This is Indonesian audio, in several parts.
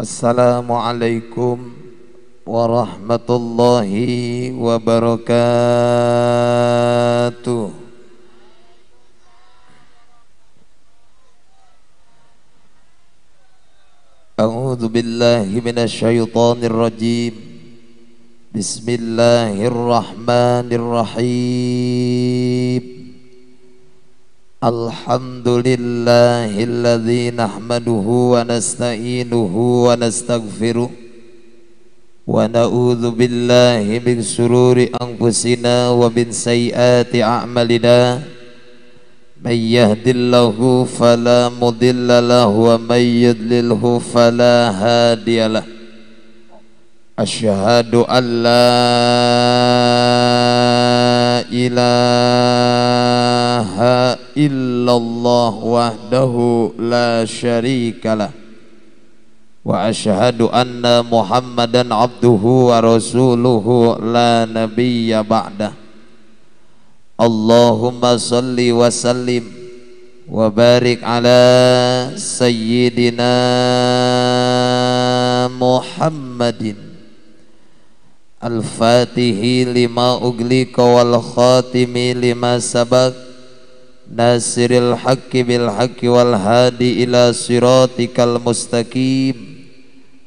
Assalamualaikum warahmatullahi wabarakatuh. A'udzu billahi minasyaitonir rajim. Bismillahirrahmanirrahim. Alhamdulillahilladzi nahmaduhu wa nasta'inuhu wa nastaghfiruh wa na'udzu billahi min shururi anfusina wa min sayyiati a'malina. May yahdihillahu fala mudilla lahu wa may yudlilhu fala hadiyalah. Asyhadu an la ilaha illallah wahdahu la syarikalah wa asyhadu anna Muhammadan abduhu wa rasuluhu la nabiyya ba'dah. Allahumma salli wa sallim wa barik ala sayyidina Muhammadin al-fatihi lima ugliqa wal khatimi lima sabaq nasiril haqqi bil haqqi wal hadi ila siratikal mustaqim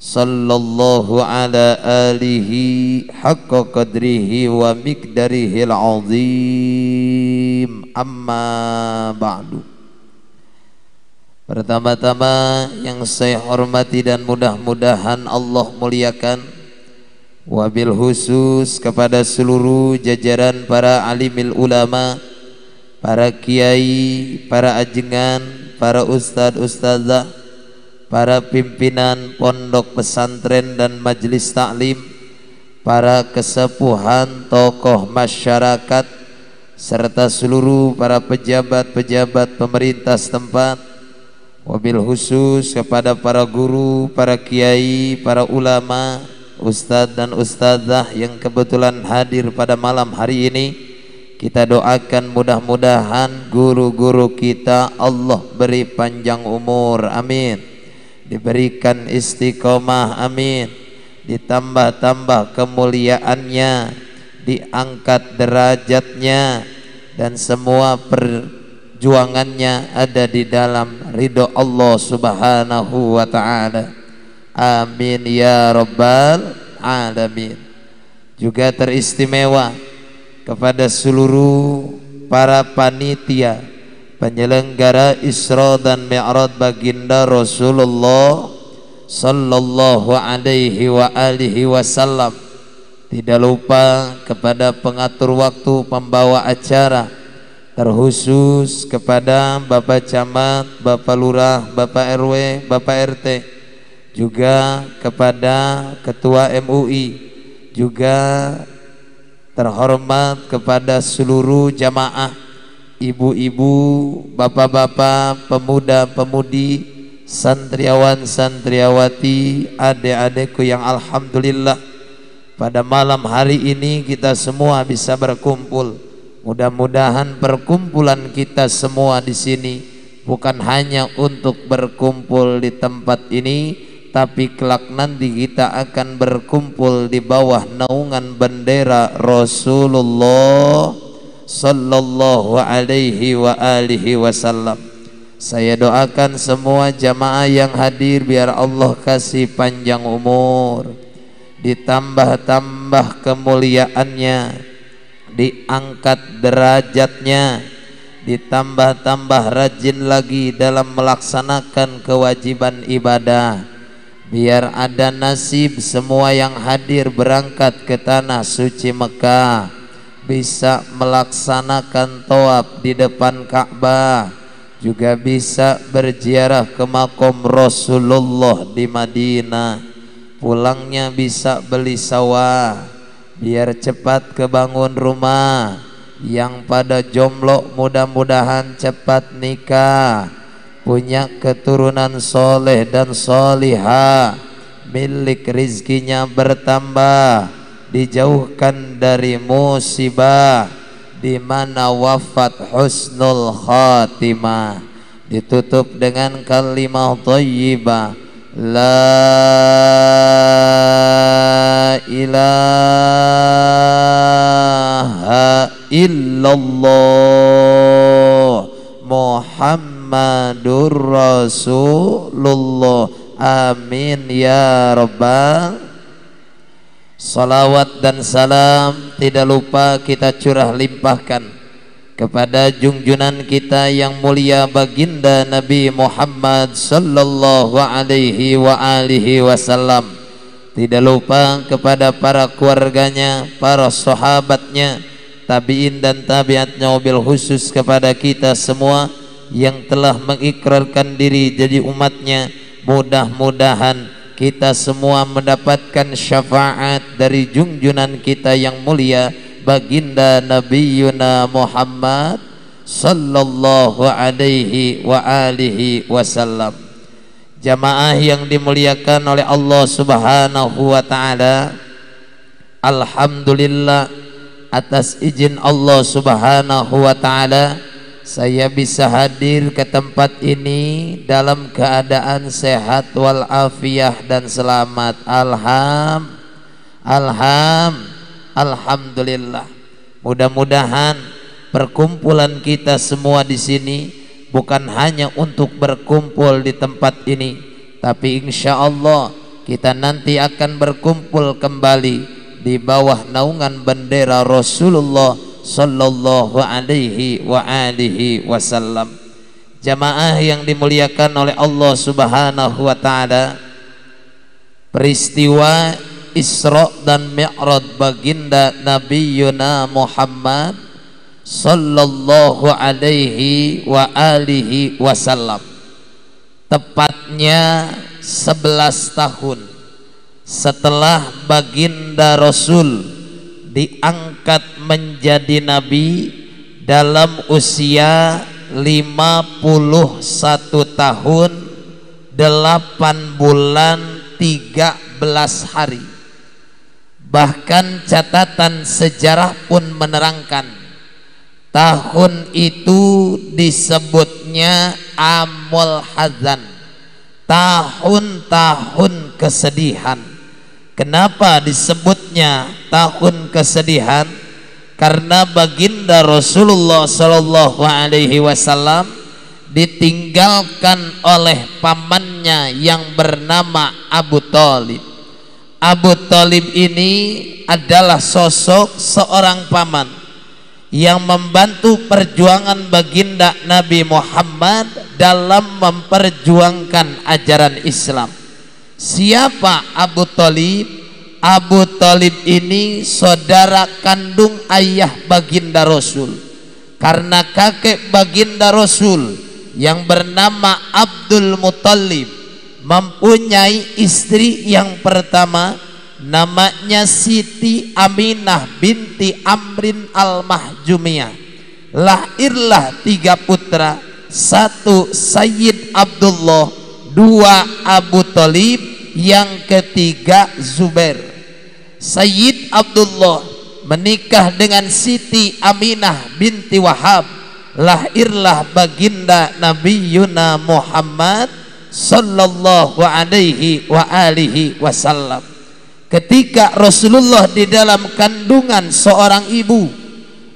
sallallahu ala alihi haqqa qadrihi wa miqdarihil azim. Amma ba'du. Pertama-tama yang saya hormati dan mudah-mudahan Allah muliakan, wabil khusus kepada seluruh jajaran para alimil ulama, para kiai, para ajengan, para ustadz ustadzah, para pimpinan pondok pesantren dan majelis taklim, para kesepuhan tokoh masyarakat, serta seluruh para pejabat-pejabat pemerintah setempat, wabil khusus kepada para guru, para kiai, para ulama, ustadz dan ustadzah yang kebetulan hadir pada malam hari ini. Kita doakan mudah-mudahan guru-guru kita Allah beri panjang umur, amin. Diberikan istiqomah, amin. Ditambah-tambah kemuliaannya, diangkat derajatnya, dan semua perjuangannya ada di dalam ridho Allah subhanahu wa ta'ala. Amin ya rabbal alamin. Juga teristimewa kepada seluruh para panitia penyelenggara Isra dan Mi'raj baginda Rasulullah sallallahu alaihi wa alihi wasallam. Tidak lupa kepada pengatur waktu, pembawa acara, terkhusus kepada Bapak Camat, Bapak Lurah, Bapak RW, Bapak RT, juga kepada Ketua MUI, juga terhormat kepada seluruh jamaah, ibu-ibu, bapak-bapak, pemuda-pemudi, santriawan-santriawati, adik-adikku yang alhamdulillah pada malam hari ini kita semua bisa berkumpul. Mudah-mudahan perkumpulan kita semua di sini bukan hanya untuk berkumpul di tempat ini, tapi kelak nanti kita akan berkumpul di bawah naungan bendera Rasulullah sallallahu alaihi wa alihi wasallam. Saya doakan semua jamaah yang hadir biar Allah kasih panjang umur, ditambah-tambah kemuliaannya, diangkat derajatnya, ditambah-tambah rajin lagi dalam melaksanakan kewajiban ibadah. Biar ada nasib semua yang hadir berangkat ke tanah suci Mekah bisa melaksanakan tawaf di depan Ka'bah, juga bisa berziarah ke makom Rasulullah di Madinah, pulangnya bisa beli sawah, biar cepat kebangun rumah. Yang pada jomblo mudah-mudahan cepat nikah, punya keturunan soleh dan solihah, milik rizkinya bertambah, dijauhkan dari musibah, di mana wafat husnul khatimah, ditutup dengan kalimah thayyibah La ilaha illallah Muhammadur Rasulullah. Amin ya rabbal. Salawat dan salam tidak lupa kita curah limpahkan kepada junjungan kita yang mulia baginda Nabi Muhammad sallallahu alaihi wa alihi wasallam. Tidak lupa kepada para keluarganya, para sahabatnya, tabi'in dan tabi'atnya, wabil khusus kepada kita semua yang telah mengikrarkan diri jadi umatnya. Mudah-mudahan kita semua mendapatkan syafaat dari junjungan kita yang mulia baginda Nabiyuna Muhammad sallallahu alaihi wa alihi wasallam. Jamaah yang dimuliakan oleh Allah Subhanahu wa taala, alhamdulillah atas izin Allah Subhanahu wa taala saya bisa hadir ke tempat ini dalam keadaan sehat walafiat dan selamat. Alhamdulillah. Mudah-mudahan perkumpulan kita semua di sini bukan hanya untuk berkumpul di tempat ini, tapi insya Allah kita nanti akan berkumpul kembali di bawah naungan bendera Rasulullah sallallahu alaihi wa alihi wasallam. Jamaah yang dimuliakan oleh Allah Subhanahu wa taala, peristiwa Isra dan Mi'raj baginda Nabiyuna Muhammad sallallahu alaihi wa alihi wasallam tepatnya 11 tahun setelah baginda Rasul diangkat menjadi nabi dalam usia 51 tahun 8 bulan 13 hari. Bahkan catatan sejarah pun menerangkan tahun itu disebutnya Amul Hazan, tahun-tahun kesedihan. Kenapa disebutnya tahun kesedihan? Karena baginda Rasulullah sallallahu alaihi wasallam ditinggalkan oleh pamannya yang bernama Abu Thalib. Abu Thalib ini adalah sosok seorang paman yang membantu perjuangan baginda Nabi Muhammad dalam memperjuangkan ajaran Islam. Siapa Abu Thalib? Abu Thalib ini saudara kandung ayah baginda Rasul, karena kakek baginda Rasul yang bernama Abdul Muthalib mempunyai istri yang pertama namanya Siti Aminah binti Amrin al-Mahjumiyah. Lahirlah 3 putra, 1 Sayyid Abdullah, 2 Abu Thalib, yang ketiga Zubair. Sayyid Abdullah menikah dengan Siti Aminah binti Wahab. Lahirlah baginda Nabiyuna Muhammad sallallahu alaihi wa alihi wasallam. Ketika Rasulullah di dalam kandungan seorang ibu,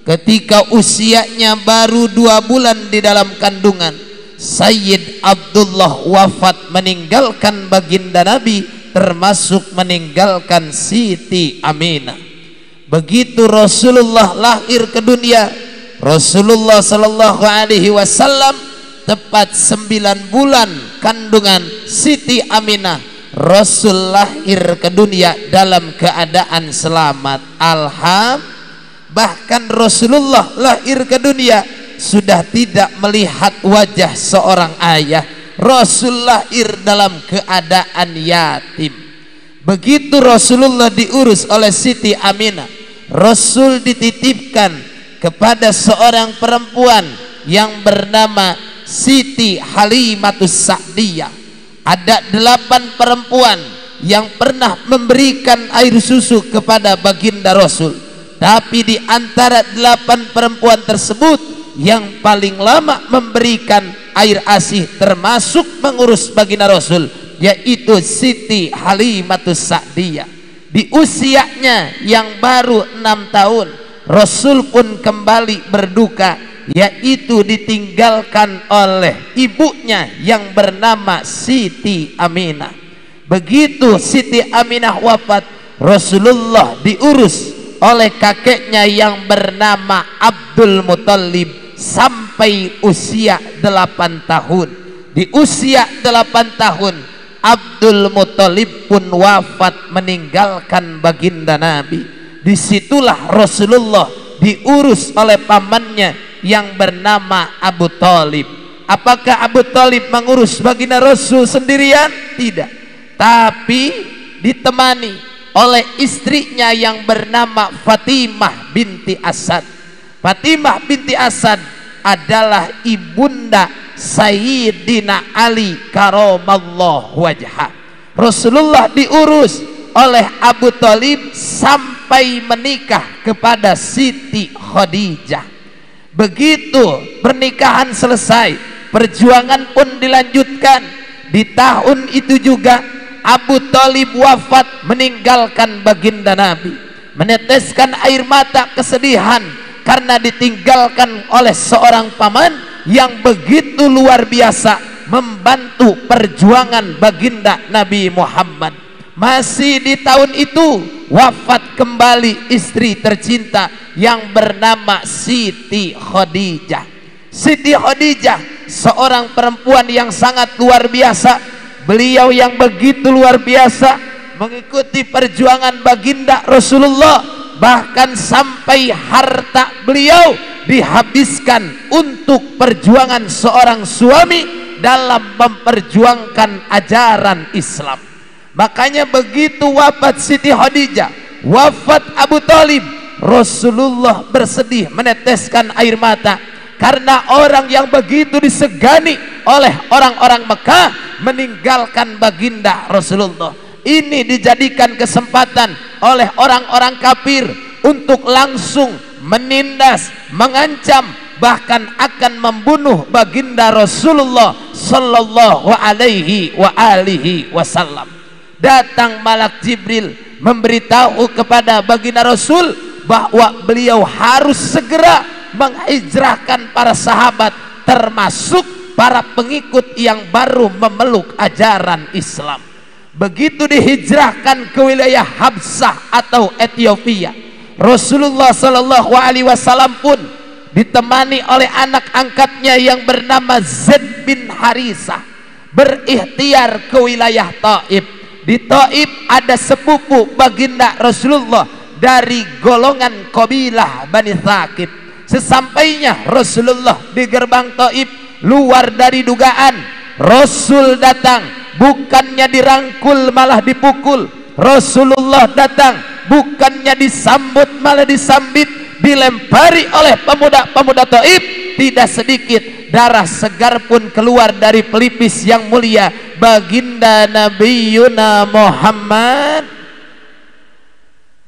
ketika usianya baru 2 bulan di dalam kandungan, Sayyid Abdullah wafat meninggalkan baginda Nabi, termasuk meninggalkan Siti Aminah. Begitu Rasulullah lahir ke dunia, Rasulullah sallallahu alaihi wasallam tepat 9 bulan kandungan Siti Aminah, Rasul lahir ke dunia dalam keadaan selamat. Bahkan Rasulullah lahir ke dunia sudah tidak melihat wajah seorang ayah. Rasul lahir dalam keadaan yatim. Begitu Rasulullah diurus oleh Siti Aminah, Rasul dititipkan kepada seorang perempuan yang bernama Siti Halimatus Sa'diyah. Ada 8 perempuan yang pernah memberikan air susu kepada baginda Rasul, tapi di antara 8 perempuan tersebut yang paling lama memberikan air ASI termasuk mengurus baginda Rasul yaitu Siti Halimatus Sa'diyah. Di usianya yang baru 6 tahun Rasul pun kembali berduka, yaitu ditinggalkan oleh ibunya yang bernama Siti Aminah. Begitu Siti Aminah wafat, Rasulullah diurus oleh kakeknya yang bernama Abdul Muthalib sampai usia 8 tahun. Di usia 8 tahun Abdul Muthalib pun wafat meninggalkan baginda Nabi. Disitulah Rasulullah diurus oleh pamannya yang bernama Abu Thalib. Apakah Abu Thalib mengurus baginda Rasul sendirian? Tidak, tapi ditemani oleh istrinya yang bernama Fatimah binti Asad. Fatimah binti Asad adalah ibunda Sayyidina Ali karamallahu wajhah. Rasulullah diurus oleh Abu Thalib sampai menikah kepada Siti Khadijah. Begitu pernikahan selesai, perjuangan pun dilanjutkan. Di tahun itu juga Abu Thalib wafat meninggalkan baginda Nabi, meneteskan air mata kesedihan karena ditinggalkan oleh seorang paman yang begitu luar biasa membantu perjuangan baginda Nabi Muhammad. Masih di tahun itu wafat kembali istri tercinta yang bernama Siti Khadijah. Siti Khadijah seorang perempuan yang sangat luar biasa. Beliau yang begitu luar biasa mengikuti perjuangan baginda Rasulullah, bahkan sampai harta beliau dihabiskan untuk perjuangan seorang suami dalam memperjuangkan ajaran Islam. Makanya begitu wafat Siti Khadijah, wafat Abu Thalib, Rasulullah bersedih meneteskan air mata karena orang yang begitu disegani oleh orang-orang Mekah meninggalkan baginda Rasulullah. Ini dijadikan kesempatan oleh orang-orang kafir untuk langsung menindas, mengancam, bahkan akan membunuh baginda Rasulullah sallallahu alaihi wa alihi wasallam. Datang malak Jibril memberitahu kepada baginda Rasul bahwa beliau harus segera menghijrahkan para sahabat, termasuk para pengikut yang baru memeluk ajaran Islam. Begitu dihijrahkan ke wilayah Habsah atau Ethiopia, Rasulullah sallallahu alaihi wasallam pun ditemani oleh anak angkatnya yang bernama Zaid bin Harisah berikhtiar ke wilayah Taif. Di Taif ada sepupu baginda Rasulullah dari golongan kabilah Bani Thaqif. Sesampainya Rasulullah di gerbang Taif, luar dari dugaan Rasul datang, bukannya dirangkul malah dipukul. Rasulullah datang, bukannya disambut malah disambit, dilempari oleh pemuda-pemuda Taif. Tidak sedikit darah segar pun keluar dari pelipis yang mulia baginda Nabiyuna Muhammad.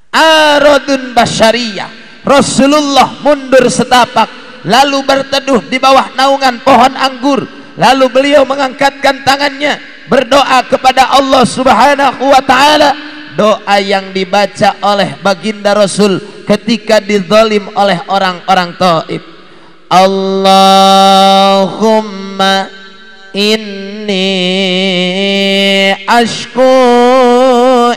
Aradun basyariyah. Rasulullah mundur setapak, lalu berteduh di bawah naungan pohon anggur. Lalu beliau mengangkatkan tangannya berdoa kepada Allah Subhanahu wa ta'ala. Doa yang dibaca oleh baginda Rasul ketika dizalim oleh orang-orang Taif. Allahumma inni ashku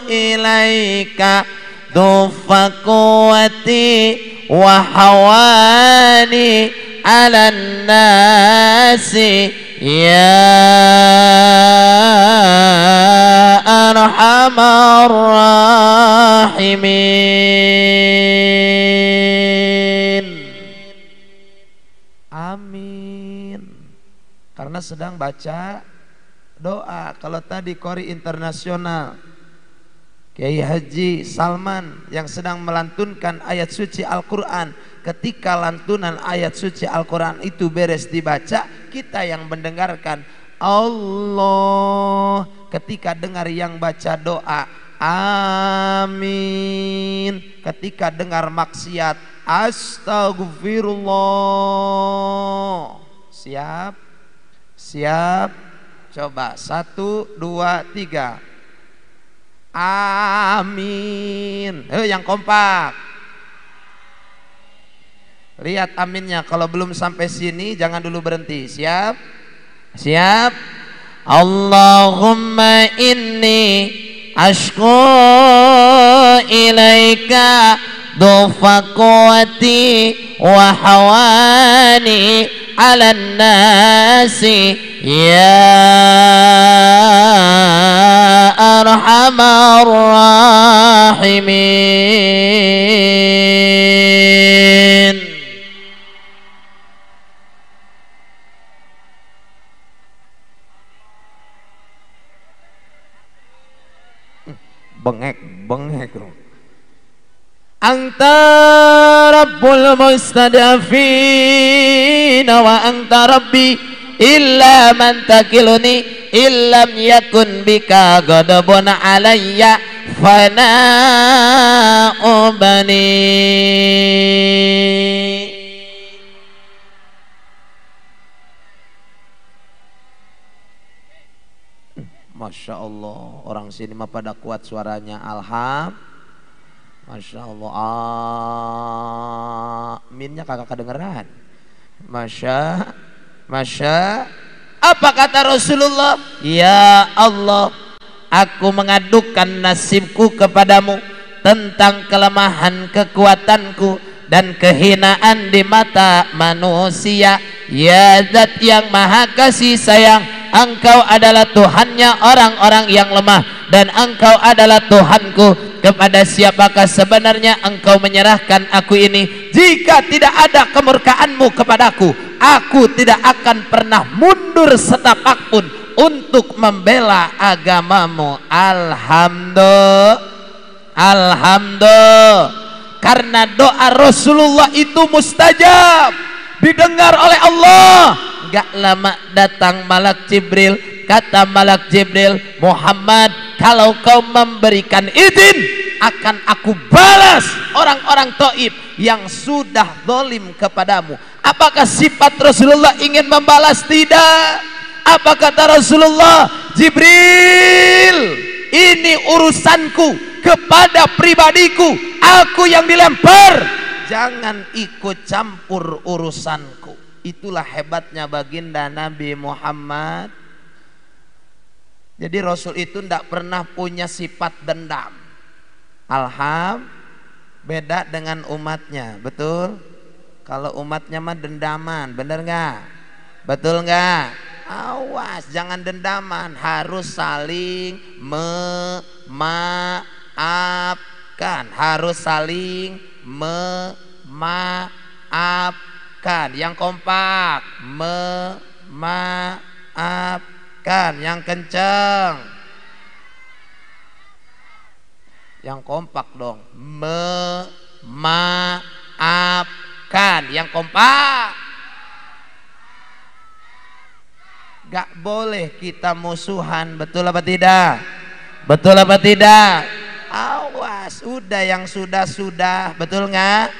ilaika dhufa quwwati wa hawani ala nasi ya arhamar rahimin. Amin. Karena sedang baca doa. Kalau tadi Qori Internasional Kiai Haji Salman yang sedang melantunkan ayat suci Al-Quran, ketika lantunan ayat suci Al-Quran itu beres dibaca, kita yang mendengarkan Allah, ketika dengar yang baca doa amin, ketika dengar maksiat astagfirullah. Siap, siap, Coba 1, 2, 3. Amin. Yang kompak. Lihat aminnya. Kalau belum sampai sini jangan dulu berhenti. Siap? Siap? Allahumma inni ashku ilaika dufa quwati wa hawani ala nasi ya arhamar rahimin. Bengek anta rabbul mustadafin wa anta rabbi illa man takiluni illam yakun bika ghadabun alayya fana ubani. Masya Allah, orang sini mah pada kuat suaranya. Masya Allah, aminnya kagak kedengeran. Masya. Apa kata Rasulullah? Ya Allah, aku mengadukan nasibku kepadamu tentang kelemahan kekuatanku dan kehinaan di mata manusia. Ya Zat yang maha kasih sayang, Engkau adalah Tuhannya orang-orang yang lemah, dan Engkau adalah Tuhanku. Kepada siapakah sebenarnya Engkau menyerahkan aku ini? Jika tidak ada kemurkaan-Mu kepadaku, aku tidak akan pernah mundur setapak pun untuk membela agama-Mu. Alhamdulillah. Karena doa Rasulullah itu mustajab, didengar oleh Allah. Gak lama datang malak Jibril. Kata malak Jibril, Muhammad, kalau kau memberikan izin, akan aku balas orang-orang Taif yang sudah zalim kepadamu. Apakah sifat Rasulullah ingin membalas? Tidak. Apa kata Rasulullah? Jibril, ini urusanku kepada pribadiku, aku yang dilempar, jangan ikut campur urusanku. Itulah hebatnya baginda Nabi Muhammad. Jadi Rasul itu tidak pernah punya sifat dendam. Beda dengan umatnya, betul? Kalau umatnya mah dendaman, bener nggak? Betul nggak? Awas, jangan dendaman, harus saling memaafkan, harus saling memaafkan. Yang kompak, memaafkan. Yang kenceng, yang kompak dong, memaafkan. Yang kompak. Gak boleh kita musuhan, betul apa tidak? Betul apa tidak? Awas, udah yang sudah-sudah, betul nggak?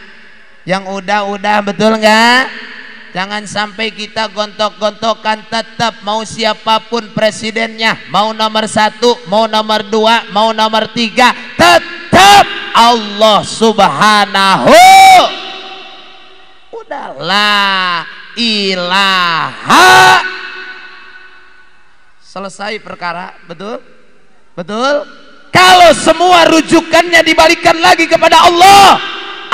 Yang udah-udah, betul nggak? Jangan sampai kita gontok-gontokan. Tetap mau siapapun presidennya, mau nomor 1, mau nomor 2, mau nomor 3, tetap Allah Subhanahu. Udah la ilaha. Selesai perkara, betul? Betul? Kalau semua rujukannya dibalikan lagi kepada Allah,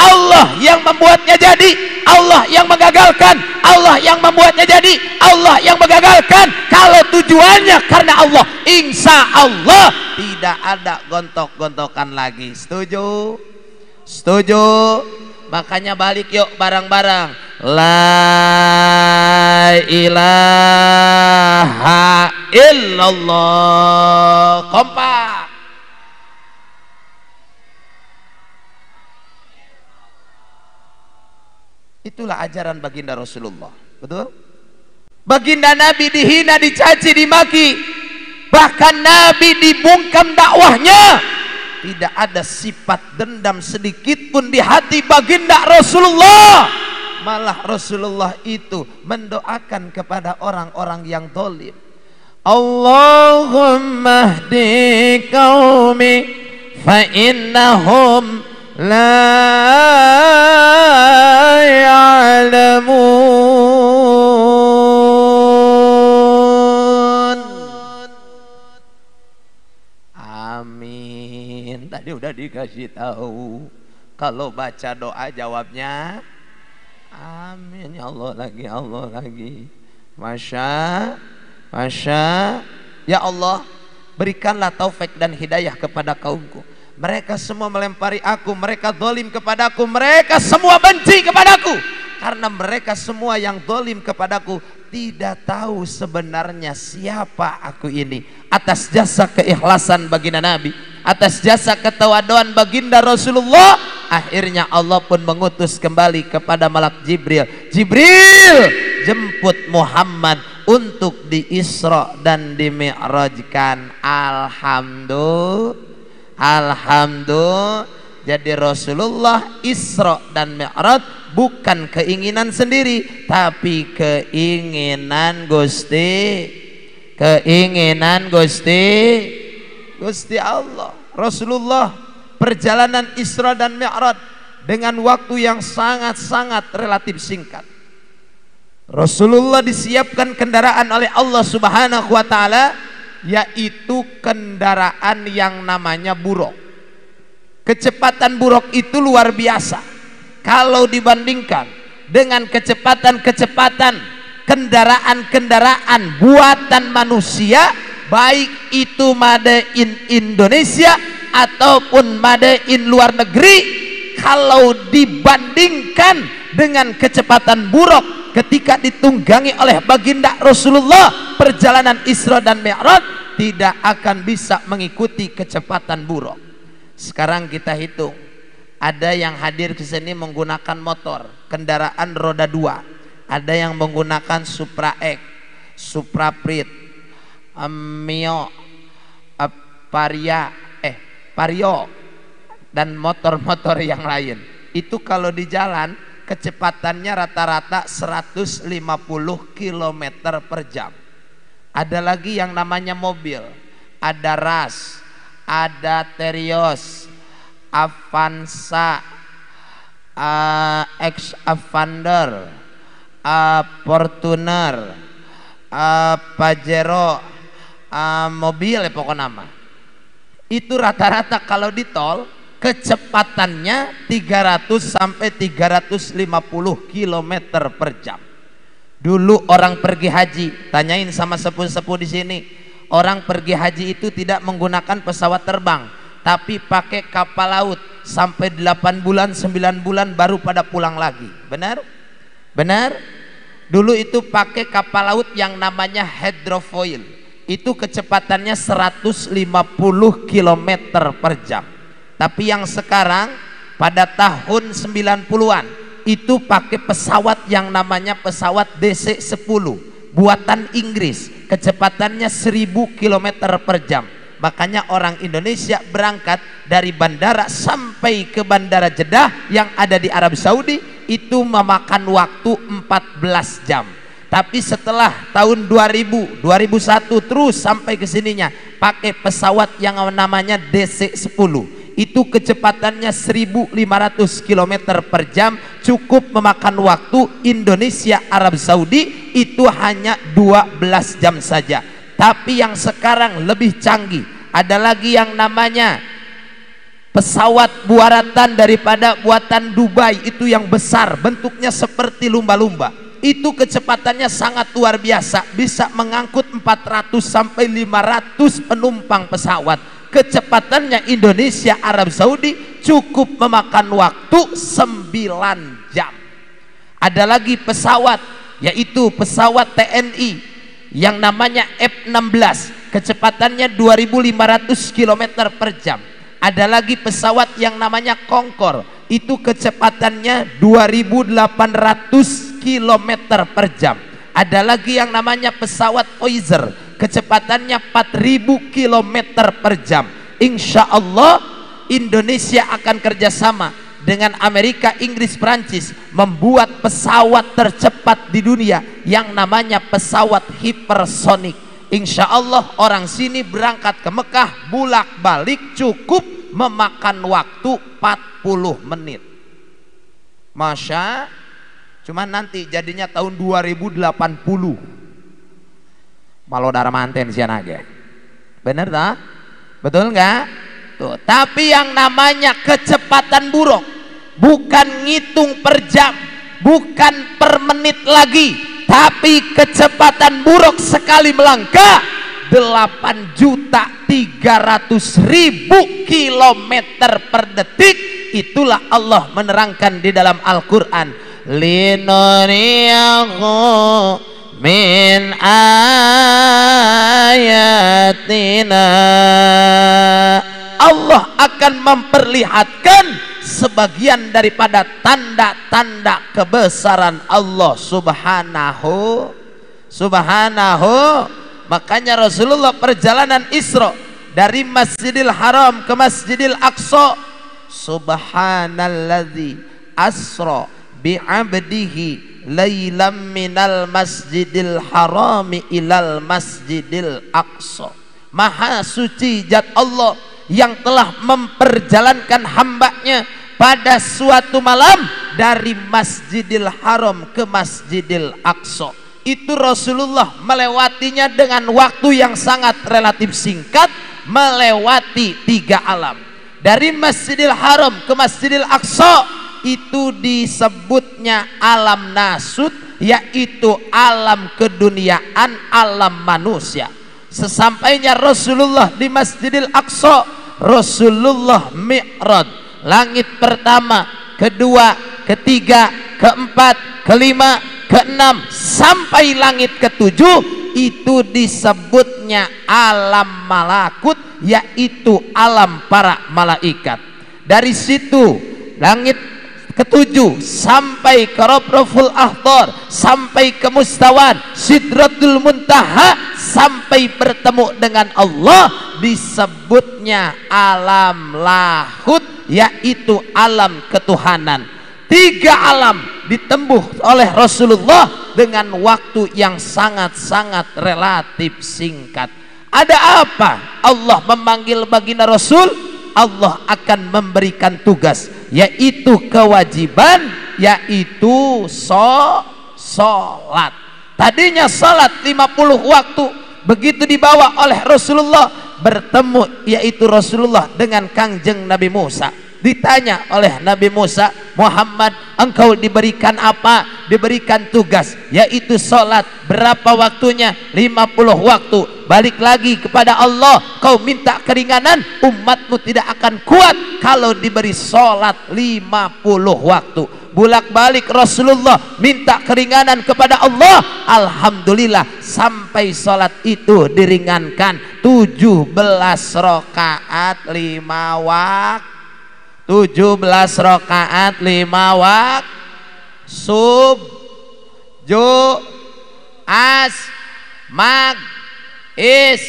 Allah yang membuatnya jadi, Allah yang menggagalkan, Allah yang membuatnya jadi, Allah yang menggagalkan. Kalau tujuannya karena Allah, insya Allah tidak ada gontok-gontokan lagi. Setuju? Setuju? Makanya balik yuk bareng-bareng. La ilaha illallah. Kompak. Itulah ajaran baginda Rasulullah. Betul? Baginda Nabi dihina, dicaci, dimaki, bahkan Nabi dibungkam dakwahnya. Tidak ada sifat dendam sedikit pun di hati baginda Rasulullah. Malah Rasulullah itu mendoakan kepada orang-orang yang zalim. Allahumma hdi qaumi fa innahum la ya'lamun. Amin. Tadi udah dikasih tahu. Kalau baca doa jawabnya amin. Ya Allah lagi, Allah lagi. Masya ya Allah, berikanlah taufik dan hidayah kepada kaumku. Mereka semua melempari aku, mereka zalim kepadaku, mereka semua benci kepadaku. Karena mereka semua yang zalim kepadaku tidak tahu sebenarnya siapa aku ini. Atas jasa keikhlasan baginda Nabi, atas jasa ketawaduan baginda Rasulullah, akhirnya Allah pun mengutus kembali kepada malak Jibril. Jibril, jemput Muhammad untuk di Isra dan di Mi'rajkan. Alhamdulillah. Jadi Rasulullah Isra dan Mi'raj bukan keinginan sendiri, tapi keinginan Gusti Allah. Rasulullah perjalanan Isra dan Mi'raj dengan waktu yang sangat-sangat relatif singkat. Rasulullah disiapkan kendaraan oleh Allah Subhanahu wa taala, yaitu kendaraan yang namanya buruk. Kecepatan buruk itu luar biasa kalau dibandingkan dengan kecepatan-kecepatan kendaraan-kendaraan buatan manusia, baik itu made in Indonesia ataupun made in luar negeri. Kalau dibandingkan dengan kecepatan buruk ketika ditunggangi oleh baginda Rasulullah, perjalanan Isra dan Mi'raj tidak akan bisa mengikuti kecepatan buruk. Sekarang kita hitung, ada yang hadir ke sini menggunakan motor, kendaraan roda 2, ada yang menggunakan Supra X, Supra Prit, Mio, Vario, dan motor-motor yang lain. Itu kalau di jalan kecepatannya rata-rata 150 km per jam. Ada lagi yang namanya mobil, ada Ras, ada Terios, Avanza, X-Avander, Fortuner, Pajero, mobil ya pokok nama. Itu rata-rata kalau di tol kecepatannya 300 sampai 350 km per jam. Dulu orang pergi haji, tanyain sama sepuh-sepuh di sini, orang pergi haji itu tidak menggunakan pesawat terbang, tapi pakai kapal laut sampai 8 bulan 9 bulan baru pada pulang lagi. Benar? Benar? Dulu itu pakai kapal laut yang namanya hydrofoil, itu kecepatannya 150 km per jam. Tapi yang sekarang pada tahun 90-an itu pakai pesawat yang namanya pesawat DC-10 buatan Inggris, kecepatannya 1000 km per jam. Makanya orang Indonesia berangkat dari bandara sampai ke bandara Jeddah yang ada di Arab Saudi itu memakan waktu 14 jam. Tapi setelah tahun 2000, 2001 terus sampai ke sininya pakai pesawat yang namanya DC-10, itu kecepatannya 1500 km per jam, cukup memakan waktu Indonesia Arab Saudi itu hanya 12 jam saja. Tapi yang sekarang lebih canggih, ada lagi yang namanya pesawat buatan daripada buatan Dubai, itu yang besar, bentuknya seperti lumba-lumba. Itu kecepatannya sangat luar biasa, bisa mengangkut 400 sampai 500 penumpang pesawat. Kecepatannya Indonesia Arab Saudi cukup memakan waktu 9 jam. Ada lagi pesawat, yaitu pesawat TNI yang namanya F-16, kecepatannya 2500 km per jam. Ada lagi pesawat yang namanya Concorde, itu kecepatannya 2800 km per jam. Ada lagi yang namanya pesawat Pfizer, kecepatannya 4000 km per jam. Insya Allah Indonesia akan kerjasama dengan Amerika, Inggris, Prancis membuat pesawat tercepat di dunia yang namanya pesawat hipersonik. insya Allah orang sini berangkat ke Mekah bulak balik cukup memakan waktu 40 menit. Masya, cuman nanti jadinya tahun 2080 malodara manten sianaga. Bener tak? Betul nggak? Tuh, tapi yang namanya kecepatan buruk bukan ngitung per jam, bukan per menit lagi, tapi kecepatan buruk sekali melangkah 8.300.000 kilometer per detik. Itulah Allah menerangkan di dalam Al-Quran, linuriyahu min ayatina. Allah akan memperlihatkan sebagian daripada tanda-tanda kebesaran Allah subhanahu. Makanya Rasulullah perjalanan Isra dari Masjidil Haram ke Masjidil Aqsa, subhanalladzi asra bi'abdihi lailam minal masjidil harami ilal masjidil aqsa. Maha suci zat Allah yang telah memperjalankan hambanya pada suatu malam dari Masjidil Haram ke Masjidil Aqsa. Itu Rasulullah melewatinya dengan waktu yang sangat relatif singkat, melewati 3 alam. Dari Masjidil Haram ke Masjidil Aqsa itu disebutnya alam nasut, yaitu alam keduniaan, alam manusia. Sesampainya Rasulullah di Masjidil Aqsa, Rasulullah mi'raj, langit pertama, kedua, ketiga, keempat, kelima, keenam, sampai langit ketujuh. Itu disebutnya alam malakut, yaitu alam para malaikat. Dari situ langit ketujuh sampai ke Rabbul Ahdar, sampai ke Mustawan, Sidratul Muntaha, sampai bertemu dengan Allah, disebutnya alam lahut, yaitu alam ketuhanan. 3 alam ditempuh oleh Rasulullah dengan waktu yang sangat-sangat relatif singkat. Ada apa? Allah memanggil baginda Rasul, Allah akan memberikan tugas, yaitu kewajiban, yaitu sholat. Tadinya sholat 50 waktu, begitu dibawa oleh Rasulullah, bertemu yaitu Rasulullah dengan Kangjeng Nabi Musa. Ditanya oleh Nabi Musa, Muhammad, engkau diberikan apa? Diberikan tugas, yaitu sholat. Berapa waktunya? 50 waktu. Balik lagi kepada Allah, kau minta keringanan, umatmu tidak akan kuat kalau diberi sholat 50 waktu. Bulak balik Rasulullah minta keringanan kepada Allah, alhamdulillah sampai sholat itu diringankan 17 rakaat 5 waktu. 17 rakaat 5 waktu. Sub, ju, as, mag, is.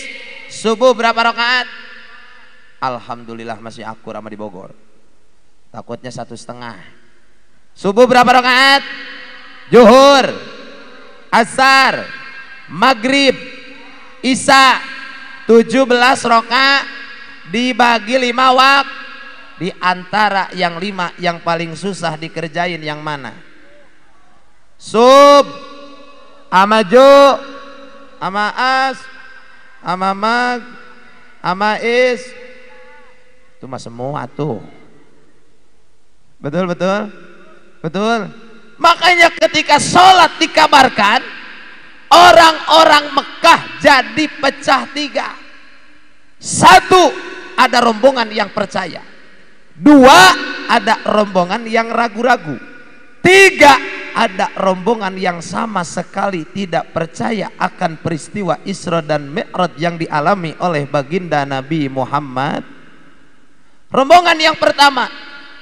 Subuh berapa rakaat? Alhamdulillah masih akur sama di Bogor. Takutnya 1,5. Subuh berapa rakaat? Zuhur, asar, maghrib, isya. 17 rakaat dibagi 5 waktu. Di antara yang 5 yang paling susah dikerjain yang mana? Sub, ama ju, ama as, ama mag, ama is. Itu mah semua tuh. Betul. Makanya ketika sholat dikabarkan, orang-orang Mekah jadi pecah 3. 1, ada rombongan yang percaya. 2, ada rombongan yang ragu-ragu. 3, ada rombongan yang sama sekali tidak percaya akan peristiwa Isra dan Mi'raj yang dialami oleh baginda Nabi Muhammad. Rombongan yang pertama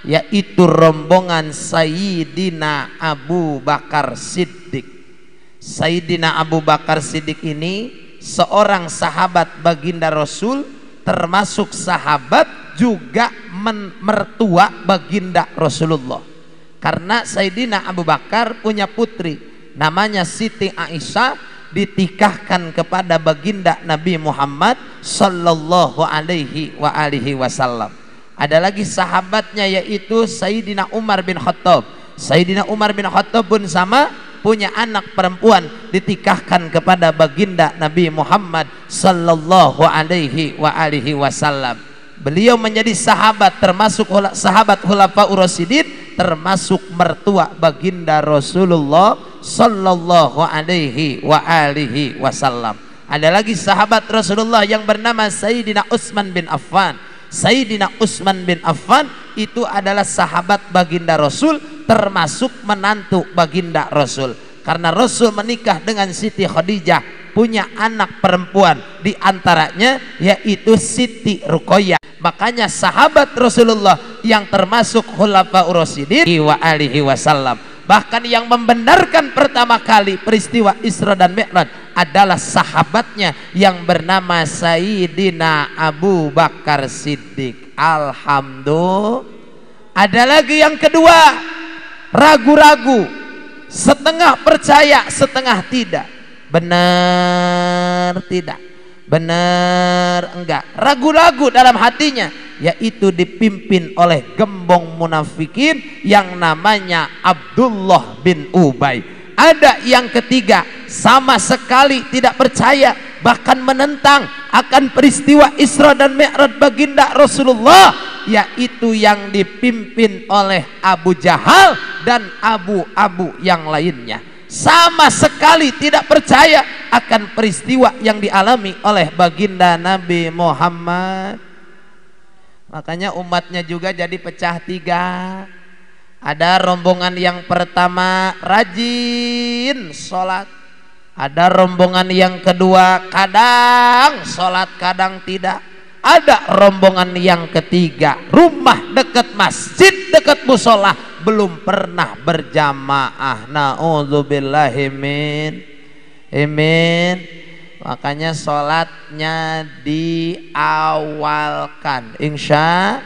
yaitu rombongan Sayyidina Abu Bakar Siddiq. Sayyidina Abu Bakar Siddiq ini seorang sahabat baginda Rasul, termasuk sahabat juga mertua baginda Rasulullah. Karena Sayyidina Abu Bakar punya putri namanya Siti Aisyah, ditikahkan kepada baginda Nabi Muhammad sallallahu alaihi wasallam. Ada lagi sahabatnya yaitu Sayyidina Umar bin Khattab. Sayyidina Umar bin Khattab pun sama, punya anak perempuan ditikahkan kepada baginda Nabi Muhammad sallallahu alaihi wasallam. Beliau menjadi sahabat, termasuk sahabat Khulafaur Rasyidin, termasuk mertua baginda Rasulullah sallallahu alaihi wasallam. Ada lagi sahabat Rasulullah yang bernama Sayyidina Utsman bin Affan. Sayyidina Utsman bin Affan itu adalah sahabat baginda Rasul, termasuk menantu baginda Rasul. Karena Rasul menikah dengan Siti Khadijah, punya anak perempuan, di antaranya yaitu Siti Ruqayyah. Makanya sahabat Rasulullah yang termasuk Khulafaur Rasyidin wa alihi wasallam. Bahkan yang membenarkan pertama kali peristiwa Isra dan Mi'raj adalah sahabatnya yang bernama Sayyidina Abu Bakar Siddiq. Alhamdulillah. Ada lagi yang kedua, ragu-ragu, setengah percaya setengah tidak. Benar tidak, benar enggak, ragu-ragu dalam hatinya, yaitu dipimpin oleh gembong munafikin yang namanya Abdullah bin Ubay. Ada yang ketiga, sama sekali tidak percaya, bahkan menentang akan peristiwa Isra dan Mi'raj baginda Rasulullah, yaitu yang dipimpin oleh Abu Jahal dan abu-abu yang lainnya. Sama sekali tidak percaya akan peristiwa yang dialami oleh baginda Nabi Muhammad. Makanya umatnya juga jadi pecah tiga. Ada rombongan yang pertama rajin sholat, ada rombongan yang kedua kadang sholat kadang tidak, ada rombongan yang ketiga rumah dekat masjid dekat musola belum pernah berjamaah. Na'udzubillahi min. Makanya sholatnya diawalkan. Insya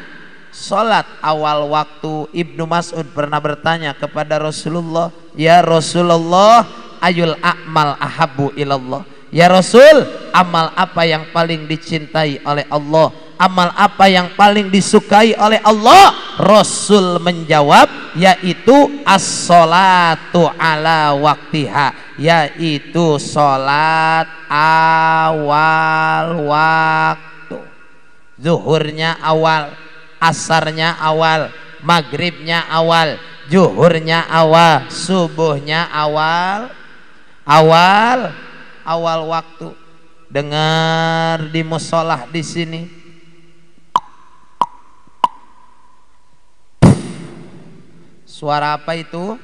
sholat awal waktu. Ibnu Mas'ud pernah bertanya kepada Rasulullah, ya Rasulullah, ayul a'mal ahabbu ilallah. Ya Rasul, amal apa yang paling dicintai oleh Allah? Amal apa yang paling disukai oleh Allah? Rasul menjawab, yaitu as-sholatu ala waktiha, yaitu sholat awal waktu. Zuhurnya awal, asarnya awal, maghribnya awal, zuhurnya awal, subuhnya awal waktu. Dengar di musolah di sini, suara apa itu?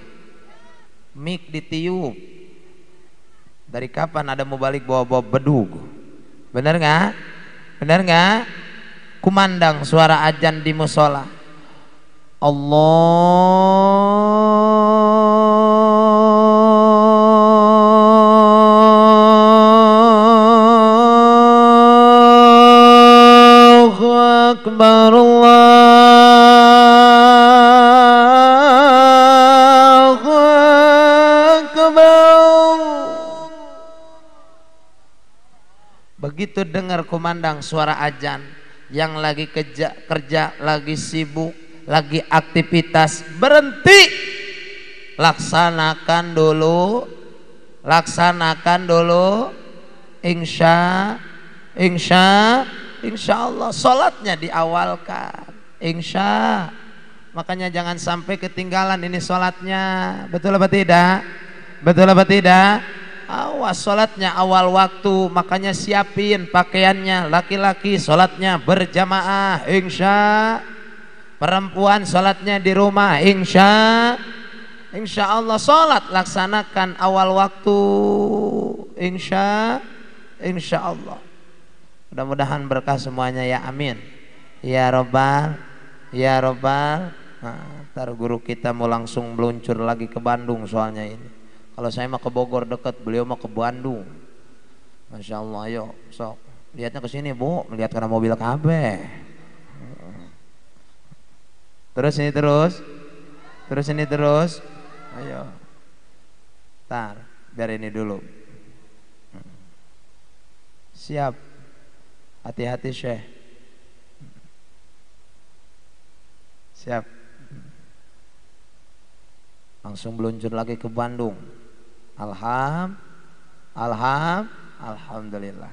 Mik ditiup. Dari kapan ada mubalik bawa-bawa bedug? Bener nggak? Bener nggak? Kumandang suara azan di musola. Allahu Akbar, Allahu Akbar. Begitu dengar kumandang suara azan, yang lagi kerja, lagi sibuk, lagi aktivitas, berhenti, laksanakan dulu, insya Allah sholatnya diawalkan, insya. Makanya jangan sampai ketinggalan ini sholatnya. Betul apa tidak? Betul apa tidak? Awas sholatnya awal waktu. Makanya siapin pakaiannya. Laki-laki sholatnya berjamaah, insya. Perempuan sholatnya di rumah, insya Allah. Sholat laksanakan awal waktu, insya Allah. Mudah-mudahan berkah semuanya ya, amin ya robbal Nah, ntar guru kita mau langsung meluncur lagi ke Bandung soalnya ini. Kalau saya mah ke Bogor dekat, beliau mah ke Bandung. Masya Allah, ayo sok lihatnya ke sini Bu, melihat karena mobil KB. Terus ini terus. Ayo. Tar, biar ini dulu. Siap. Hati-hati Syekh. Siap. Langsung meluncur lagi ke Bandung. Alhamdulillah.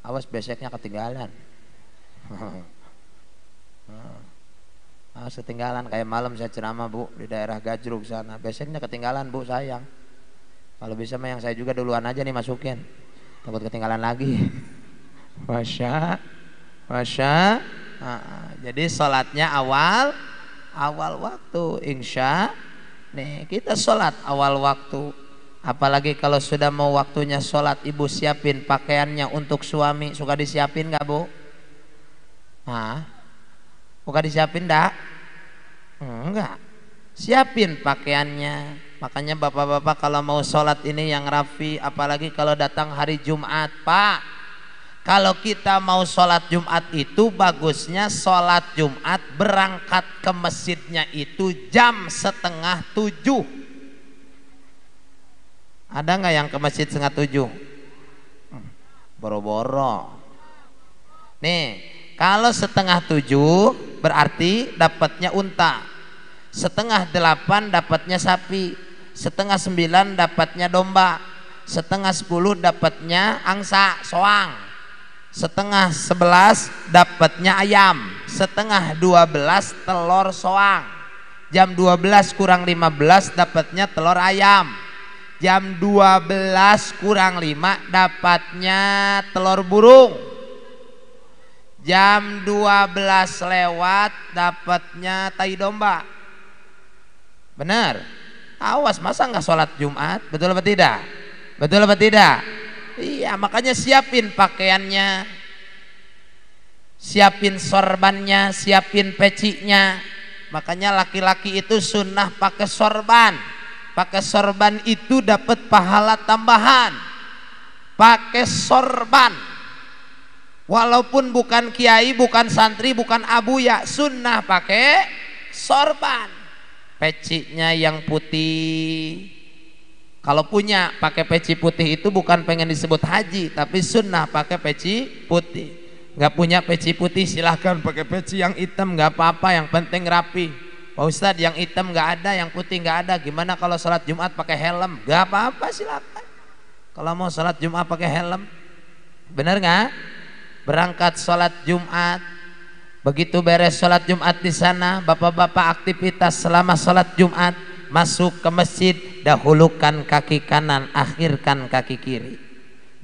Awas beseknya ketinggalan. Ketinggalan kayak malam saya ceramah Bu di daerah Gajruk sana. Beseknya ketinggalan Bu, sayang. Kalau bisa mah yang saya juga duluan aja nih masukin. Takut ketinggalan lagi. Masya. Jadi sholatnya awal waktu, insya. Nih kita sholat awal waktu. Apalagi kalau sudah mau waktunya sholat, ibu siapin pakaiannya untuk suami. Suka disiapin nggak Bu? Bukan disiapin dak? Enggak. Siapin pakaiannya. Makanya bapak-bapak kalau mau sholat ini yang rapi, apalagi kalau datang hari Jumat, Pak. Kalau kita mau sholat Jumat itu bagusnya sholat Jumat berangkat ke masjidnya itu jam 6:30. Ada nggak yang ke masjid 6:30? Boro-boro. Nih, kalau 6:30 berarti dapatnya unta. 7:30 dapatnya sapi. 8:30 dapatnya domba. 10:30 dapatnya angsa, soang. 10:11 dapatnya ayam. 11:30 telur soang. Jam 12 kurang 15 dapatnya telur ayam. Jam 12 kurang 5 dapatnya telur burung. Jam 12 lewat dapatnya tai domba. Benar? Awas, masa nggak sholat Jumat? Betul apa tidak? Betul apa tidak? Iya, makanya siapin pakaiannya, siapin sorbannya, siapin pecinya. Makanya laki-laki itu sunnah pakai sorban. Pakai sorban itu dapat pahala tambahan. Pakai sorban. Walaupun bukan kiai, bukan santri, bukan abu ya, sunnah pakai sorban. Pecinya yang putih. Kalau punya pakai peci putih itu bukan pengen disebut haji, tapi sunnah pakai peci putih. Nggak punya peci putih silahkan pakai peci yang hitam, nggak apa-apa, yang penting rapi. Pak Ustadz, yang hitam nggak ada, yang putih nggak ada, gimana kalau sholat Jumat pakai helm? Nggak apa-apa, silakan. Kalau mau sholat Jumat pakai helm, bener nggak? Berangkat sholat Jumat, begitu beres sholat Jumat di sana, bapak-bapak aktivitas selama sholat Jumat, masuk ke masjid, dahulukan kaki kanan, akhirkan kaki kiri.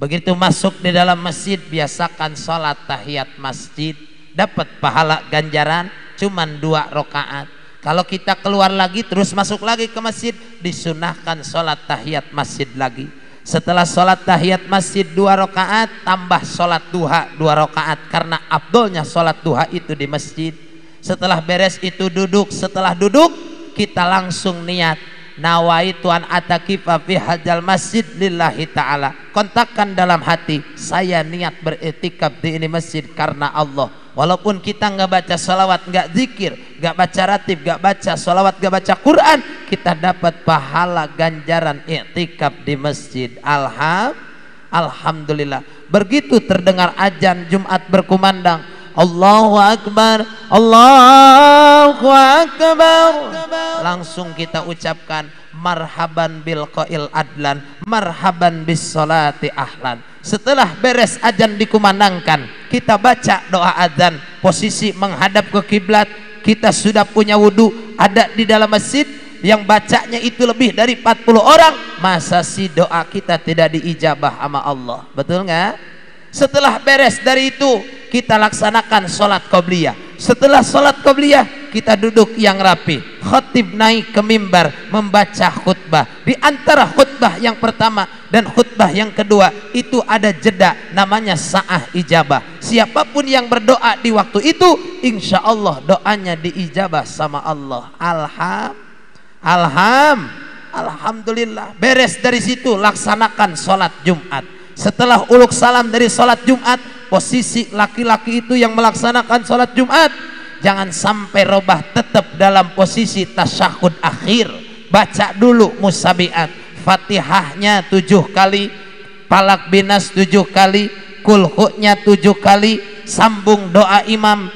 Begitu masuk di dalam masjid, biasakan sholat tahiyat masjid, dapat pahala ganjaran cuman 2 rakaat. Kalau kita keluar lagi terus masuk lagi ke masjid, disunahkan sholat tahiyat masjid lagi. Setelah sholat tahiyat masjid 2 rakaat, tambah sholat duha 2 rakaat, karena afdolnya sholat duha itu di masjid. Setelah beres itu duduk. Setelah duduk kita langsung niat, nawaitu an atakifa fi hadzal masjid lillahi ta'ala. Kontakkan dalam hati, saya niat beriktikaf di ini masjid karena Allah. Walaupun kita nggak baca salawat, nggak zikir, nggak baca ratib, nggak baca salawat, nggak baca Quran, kita dapat pahala ganjaran iktikaf di masjid. Alhamdulillah. Begitu terdengar azan Jumat berkumandang, Allahu Akbar, Allahu Akbar, langsung kita ucapkan marhaban bil qail adlan, marhaban bis salati ahlan. Setelah beres azan dikumandangkan, kita baca doa azan, posisi menghadap ke kiblat. Kita sudah punya wudhu, ada di dalam masjid, yang bacanya itu lebih dari 40 orang, masa sih doa kita tidak diijabah sama Allah? Betul nggak? Setelah beres dari itu, kita laksanakan sholat qobliyah. Setelah sholat qobliyah, kita duduk yang rapi. Khatib naik ke mimbar membaca khutbah. Di antara khutbah yang pertama dan khutbah yang kedua itu ada jeda, namanya sa'ah ijabah. Siapapun yang berdoa di waktu itu, insya Allah doanya diijabah sama Allah. Alhamdulillah. Beres dari situ, laksanakan sholat Jumat. Setelah uluk salam dari sholat Jumat, posisi laki-laki itu yang melaksanakan sholat Jumat jangan sampai robah, tetap dalam posisi tasyahud akhir. Baca dulu musabiat, Fatihahnya 7 kali, Falak Binas 7 kali, kulhunya 7 kali, sambung doa imam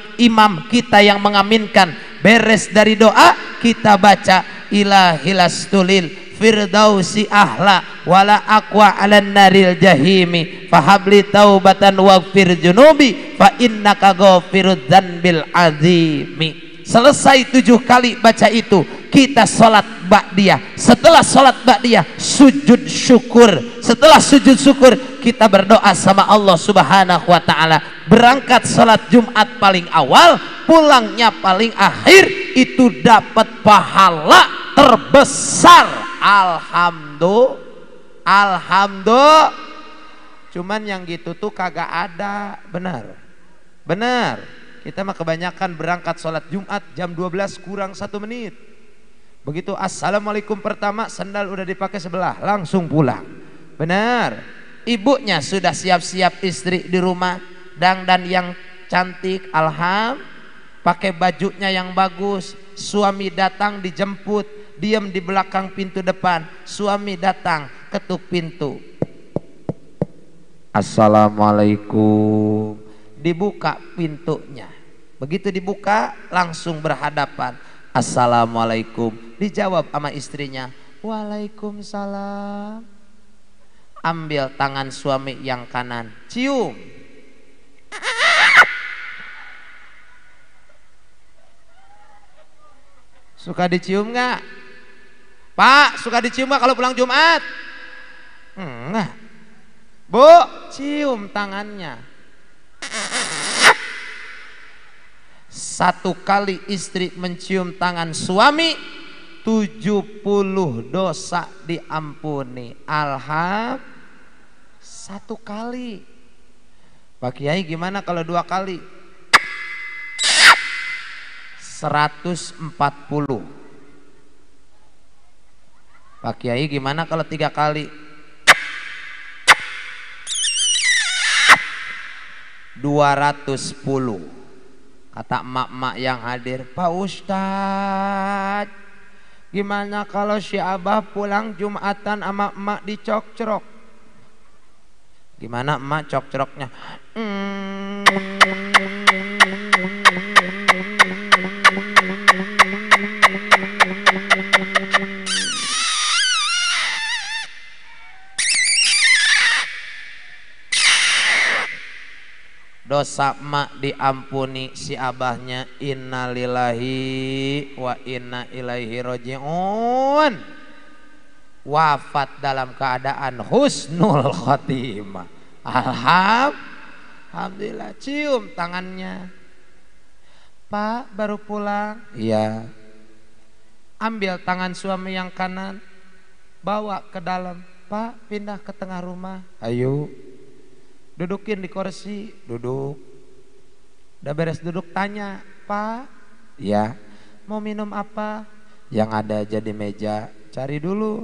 kita yang mengaminkan. Beres dari doa kita baca ilahilastulil firdausi ahla wala aqwa 'alan naril jahimi fahabli taubatan waghfir junubi fa innaka ghafirudz dzanbil azimi. Selesai 7 kali baca itu, kita sholat ba'diyah. Setelah sholat ba'diyah, sujud syukur. Setelah sujud syukur, kita berdoa sama Allah subhanahu wa ta'ala. Berangkat sholat Jumat paling awal, pulangnya paling akhir, itu dapat pahala terbesar. Alhamdulillah. Cuman yang gitu tuh kagak ada. Benar. Kita mah kebanyakan berangkat sholat Jumat jam 12 kurang 1 menit. Begitu assalamualaikum pertama, sandal udah dipakai sebelah, langsung pulang. Benar. Ibunya sudah siap-siap istri di rumah, dandan yang cantik, pakai bajunya yang bagus. Suami datang dijemput, diam di belakang pintu depan. Suami datang, ketuk pintu. Assalamualaikum. Dibuka pintunya. Begitu dibuka langsung berhadapan. Assalamualaikum. Dijawab sama istrinya, Waalaikumsalam. Ambil tangan suami yang kanan, cium. Suka dicium nggak? Pak, suka dicium nggak kalau pulang Jumat? Enggak. Bu, cium tangannya. 1 kali istri mencium tangan suami, 70 dosa diampuni. 1 kali. Pak Kiai gimana kalau 2 kali? 140. Pak Kiai gimana kalau 3 kali? 210. Kata emak-emak yang hadir, Pak Ustadz, gimana kalau si Abah pulang Jumatan sama emak dicok-cerok? Gimana emak cok-ceroknya? Dosa emak diampuni, si abahnya innalillahi wa inna ilaihi raji'un. Wafat dalam keadaan husnul khotimah. Alhamdulillah. Cium tangannya. Pak baru pulang? Iya. Ambil tangan suami yang kanan, bawa ke dalam. Pak pindah ke tengah rumah. Ayo. Dudukin di kursi, duduk. Udah beres duduk tanya, Pak, ya, mau minum apa? Yang ada aja di meja, cari dulu.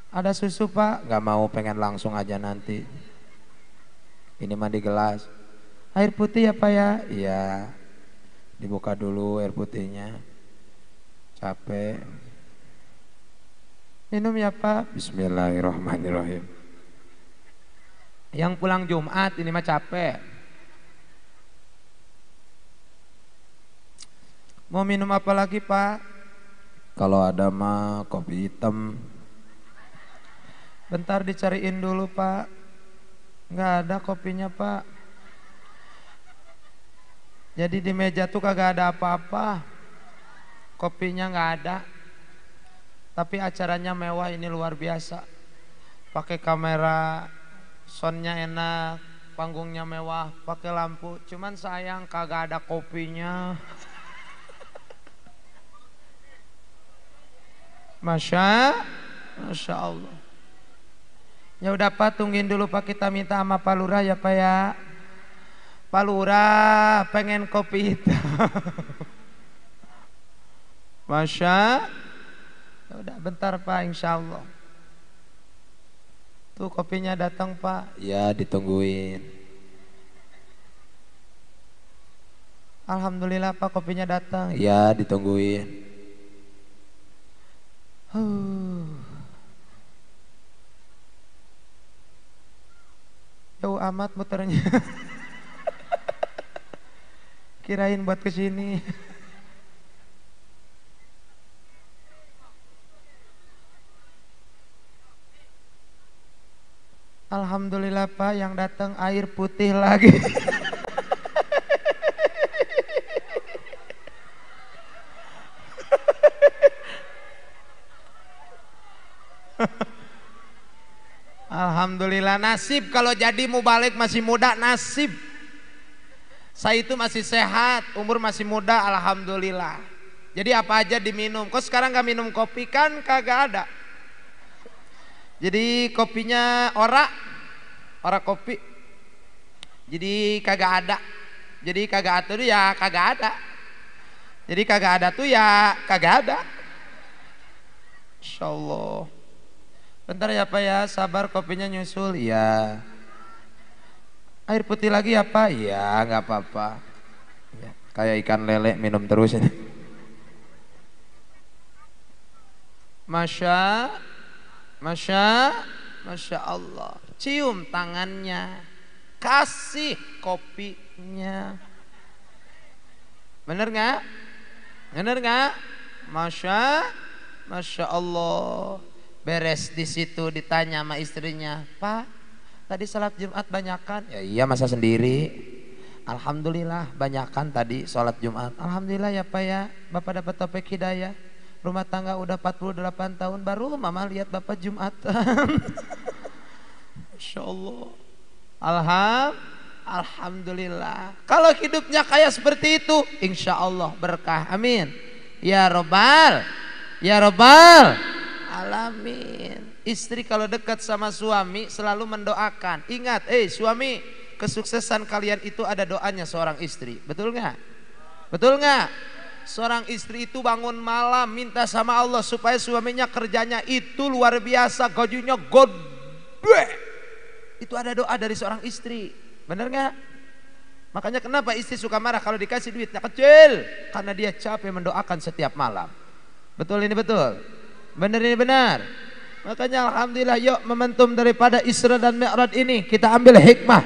Ada susu Pak? Gak mau, pengen langsung aja nanti. Ini mah di gelas. Air putih ya Pak ya? Iya. Dibuka dulu air putihnya. Capek. Minum ya Pak? Bismillahirrahmanirrahim. Yang pulang Jumat ini mah capek. Mau minum apa lagi Pak? Kalau ada mah kopi hitam. Bentar dicariin dulu Pak. Nggak ada kopinya Pak. Jadi di meja tuh kagak ada apa-apa. Kopinya nggak ada. Tapi acaranya mewah, ini luar biasa. Pakai kamera, soundnya enak, panggungnya mewah, pakai lampu. Cuman sayang kagak ada kopinya. Masya Allah. Ya udah Pak, tungguin dulu Pak, kita minta sama Pak Lurah ya Pak ya. Pak Lurah pengen kopi hitam. Masya. Ya udah bentar Pak, insya Allah. Tuh kopinya datang Pak. Ya ditungguin. Alhamdulillah Pak, kopinya datang. Ya ditungguin. amat muternya. Kirain buat kesini. Alhamdulillah Pak, yang datang air putih lagi. Alhamdulillah, nasib kalau jadi mubalik masih muda, nasib. Saya itu masih sehat, umur masih muda, alhamdulillah. Jadi apa aja diminum. Kok sekarang gak minum kopi? Kan kagak ada. Jadi kopinya ora kopi. Jadi kagak ada. Jadi kagak ada tuh ya kagak ada. Jadi kagak ada tuh ya kagak ada. Insyaallah. Bentar ya Pak ya, sabar kopinya nyusul. Ya. Air putih lagi ya Pak? Ya nggak apa-apa. Ya, kayak ikan lele minum terus ini. Masya Allah. Cium tangannya, kasih kopinya. Bener nggak? Bener nggak? Masya Allah. Beres di situ ditanya sama istrinya, Pak, tadi salat Jumat banyakan? Ya iya, masa sendiri? Alhamdulillah banyakan tadi salat Jumat. Alhamdulillah ya Pak ya, Bapak dapat taufik hidayah. Rumah tangga udah 48 tahun, baru mama lihat Bapak Jumatan. Masya Allah. Alhamdulillah. Kalau hidupnya kayak seperti itu, insya Allah berkah. Amin. Ya Robbal alamin. Istri kalau dekat sama suami selalu mendoakan. Ingat, suami, kesuksesan kalian itu ada doanya seorang istri. Betul nggak? Betul nggak? Seorang istri itu bangun malam minta sama Allah supaya suaminya kerjanya itu luar biasa, gajinya gede. Itu ada doa dari seorang istri. Benar nggak? Makanya kenapa istri suka marah kalau dikasih duitnya kecil? Karena dia capek mendoakan setiap malam. Betul ini betul? Benar ini benar? Makanya alhamdulillah, yuk momentum daripada Isra dan Mi'raj ini kita ambil hikmah.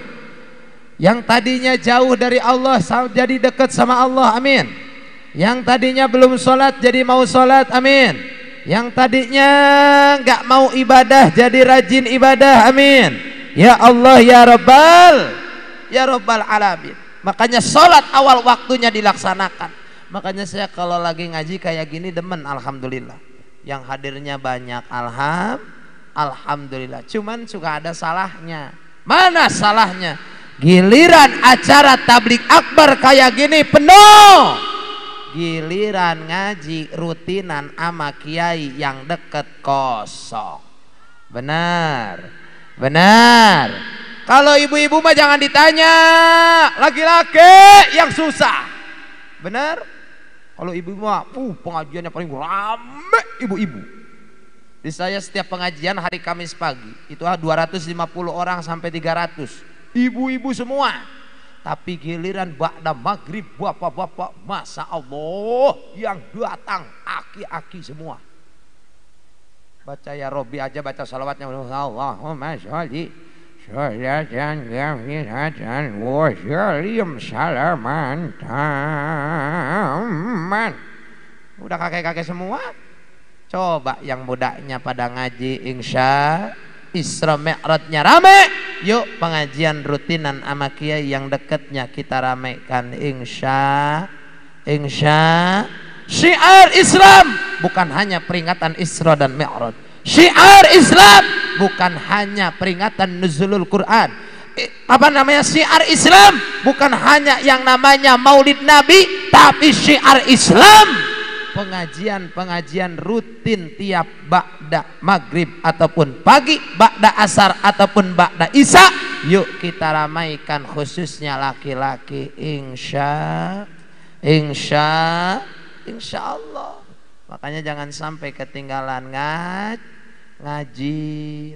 Yang tadinya jauh dari Allah jadi dekat sama Allah, amin. Yang tadinya belum sholat jadi mau sholat, amin. Yang tadinya nggak mau ibadah jadi rajin ibadah, amin. Ya Allah ya Rabbal alamin. Makanya sholat awal waktunya dilaksanakan. Makanya saya kalau lagi ngaji kayak gini demen, alhamdulillah. Yang hadirnya banyak, alhamdulillah. Cuman suka ada salahnya. Mana salahnya? Giliran acara tablik akbar kayak gini penuh. Giliran ngaji rutinan ama kiai yang deket kosong. Benar. Kalau ibu-ibu mah jangan ditanya, laki-laki yang susah. Benar? Kalau ibu mah pengajiannya paling rame ibu-ibu. Di saya setiap pengajian hari Kamis pagi itu 250 orang sampai 300. Ibu-ibu semua. Tapi giliran ba'da maghrib bapak-bapak, Masya Allah, yang datang aki-aki semua. Baca ya Robbi aja, baca salawatnya Allahumma sholli sholatan kamilatan wa sallim salaman tamman. Udah kakek-kakek semua. Coba yang mudanya pada ngaji, insya Isra Mi'rajnya rame. Yuk pengajian rutinan ama kiai yang dekatnya kita ramekan, insya. Syiar Islam bukan hanya peringatan Isra dan Mi'raj. Syiar Islam bukan hanya peringatan nuzulul Quran. Syiar Islam bukan hanya yang namanya Maulid Nabi, tapi syiar Islam pengajian rutin tiap ba'da maghrib ataupun pagi, ba'da asar ataupun ba'da isya. Yuk kita ramaikan khususnya laki-laki, insya Allah. Makanya jangan sampai ketinggalan ngaji.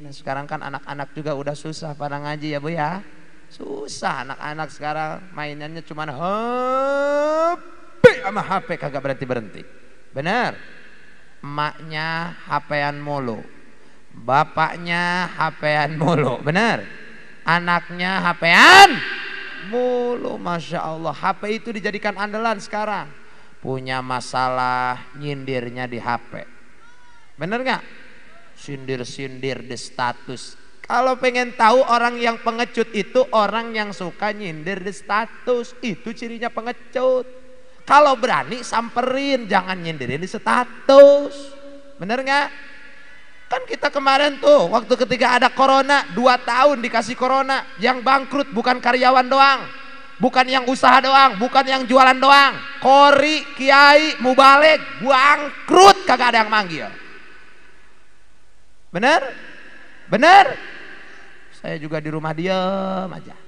Nah sekarang kan anak-anak juga udah susah pada ngaji ya Bu ya. Susah anak-anak sekarang, mainannya cuman HP sama HP kagak berhenti. Benar. Emaknya HP-an mulu, bapaknya HP-an mulu. Benar. Anaknya HP-an mulu, Masya Allah. HP itu dijadikan andalan sekarang. Punya masalah, nyindirnya di HP. Bener nggak? Sindir-sindir di status. Kalau pengen tahu orang yang pengecut itu orang yang suka nyindir di status. Itu cirinya pengecut. Kalau berani samperin, jangan nyindirin di status. Bener nggak? Kan kita kemarin tuh waktu ketika ada corona, 2 tahun dikasih corona, yang bangkrut bukan karyawan doang, bukan yang usaha doang, bukan yang jualan doang, kori, kiai, mubalik, bangkrut, kagak ada yang manggil. Bener? Bener? Saya juga di rumah diam aja.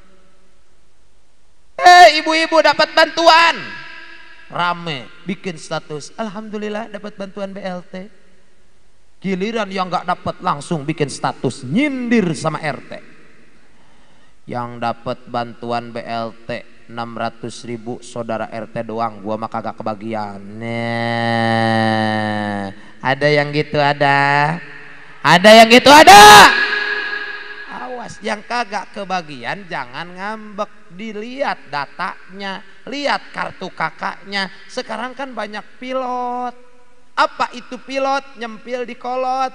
Ibu-ibu dapat bantuan, rame bikin status, alhamdulillah dapat bantuan BLT. Giliran yang nggak dapat langsung bikin status nyindir sama RT. Yang dapat bantuan BLT 600.000 saudara RT doang, gua mah kagak kebagian. Nah, ada yang gitu, ada yang gitu, ada. Awas, yang kagak kebagian jangan ngambek, dilihat datanya, lihat kartu kakaknya. Sekarang kan banyak pilot. Apa itu pilot? Nyempil di kolot,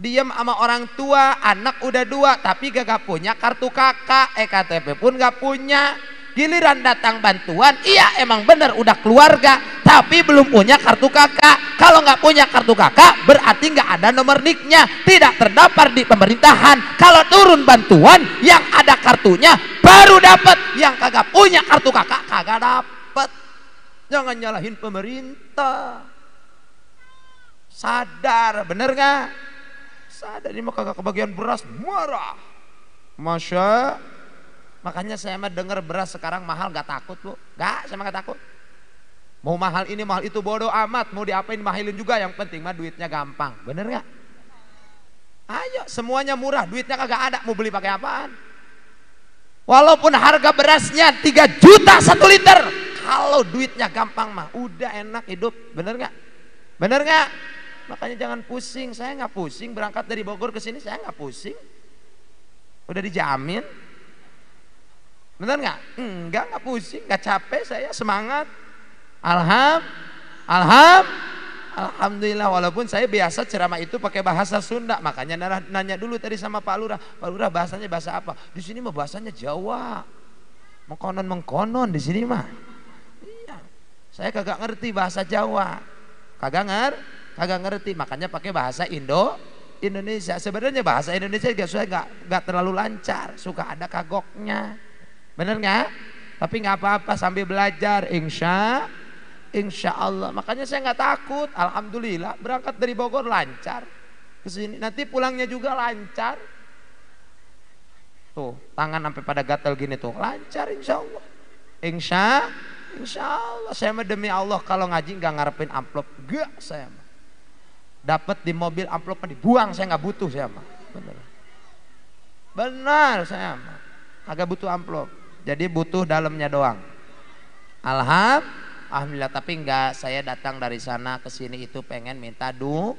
diem sama orang tua, anak udah 2 tapi gak punya kartu kakak, KTP pun gak punya. Giliran datang bantuan, iya emang bener udah keluarga tapi belum punya kartu kakak. Kalau gak punya kartu kakak berarti gak ada nomor niknya, tidak terdaftar di pemerintahan. Kalau turun bantuan yang ada kartunya baru dapat, yang kagak punya kartu kakak kagak dapat. Jangan nyalahin pemerintah. Sadar, bener nggak? Sadar, ini mah kagak kebagian beras, marah. Makanya saya mah denger beras sekarang mahal gak takut bu, gak, saya mah gak takut. Mau mahal ini mahal itu bodoh amat, mau diapain mahilin juga, yang penting mah duitnya gampang, bener nggak? Ayo, semuanya murah, duitnya kagak ada, mau beli pakai apaan? Walaupun harga berasnya 3 juta 1 liter, kalau duitnya gampang mah udah enak hidup, bener nggak? Bener nggak? Makanya jangan pusing. Saya nggak pusing berangkat dari Bogor ke sini, saya nggak pusing. Udah dijamin. Bener nggak? Nggak pusing, nggak capek, saya semangat. Alhamdulillah. Walaupun saya biasa ceramah itu pakai bahasa Sunda, makanya nanya dulu tadi sama Pak Lurah. Pak Lurah bahasanya bahasa apa? Di sini mah bahasanya Jawa. Mengkonon di sini mah. Iya. Saya kagak ngerti bahasa Jawa. Kagak ngerti, makanya pakai bahasa Indonesia. Sebenarnya bahasa Indonesia gak terlalu lancar, suka ada kagoknya, bener nggak? Tapi nggak apa-apa, sambil belajar, insya Allah. Makanya saya nggak takut, alhamdulillah. Berangkat dari Bogor lancar ke sini, nanti pulangnya juga lancar. Tuh tangan sampai pada gatel gini tuh, lancar insya Allah. Insya Allah. Saya mah demi Allah kalau ngaji nggak ngarepin amplop, gak saya mah. Dapat di mobil amplopnya dibuang, saya nggak butuh saya mah. Benar saya mah. Agak butuh amplop. Jadi butuh dalamnya doang. Alhamdulillah, tapi enggak, saya datang dari sana ke sini itu pengen minta duit.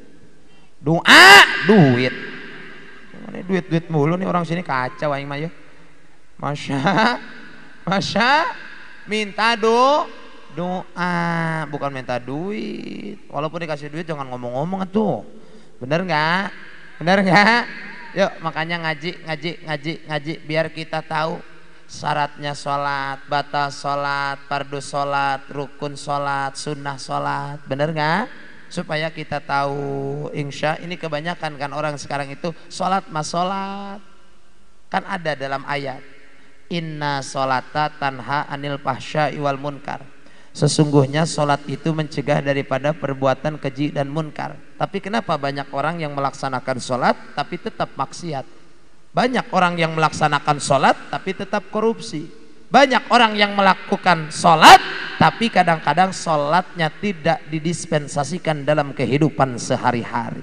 Ini duit mulu nih orang sini, kacau aing mah ya. Masya minta doa, bukan minta duit. Walaupun dikasih duit jangan ngomong-ngomong tuh. Bener nggak? Yuk makanya ngaji biar kita tahu syaratnya sholat, batal sholat, fardu sholat, rukun sholat, sunnah sholat. Bener nggak? Supaya kita tahu. Insya ini kebanyakan kan orang sekarang itu sholat mas sholat. Kan ada dalam ayat, inna sholata tanha anil fahsya'i wal munkar. Sesungguhnya sholat itu mencegah daripada perbuatan keji dan munkar. Tapi kenapa banyak orang yang melaksanakan sholat tapi tetap maksiat? Banyak orang yang melaksanakan sholat tapi tetap korupsi. Banyak orang yang melakukan sholat tapi kadang-kadang sholatnya tidak didispensasikan dalam kehidupan sehari-hari.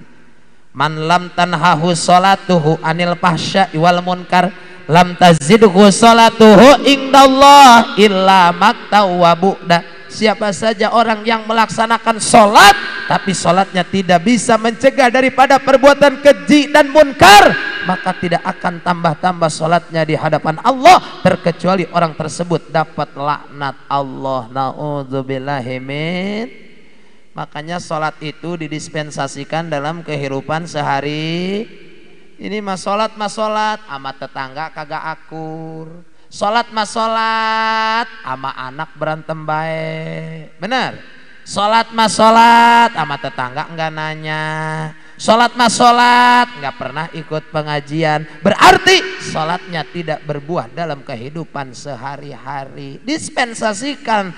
Man lam tanhahu sholatuhu anil fahsya'i wal munkar lam tazidhu sholatuhu indallah illa makta wa bu'da. siapa saja orang yang melaksanakan sholat tapi sholatnya tidak bisa mencegah daripada perbuatan keji dan munkar, maka tidak akan tambah-tambah sholatnya di hadapan Allah, terkecuali orang tersebut dapat laknat Allah. Na'udzubillahi min. Makanya sholat itu didispensasikan dalam kehidupan sehari. Ini mas sholat ama tetangga kagak akur, sholat ama anak berantem baik, benar. Sholat ama tetangga enggak nanya, sholat enggak pernah ikut pengajian, berarti sholatnya tidak berbuah dalam kehidupan sehari-hari. Dispensasikan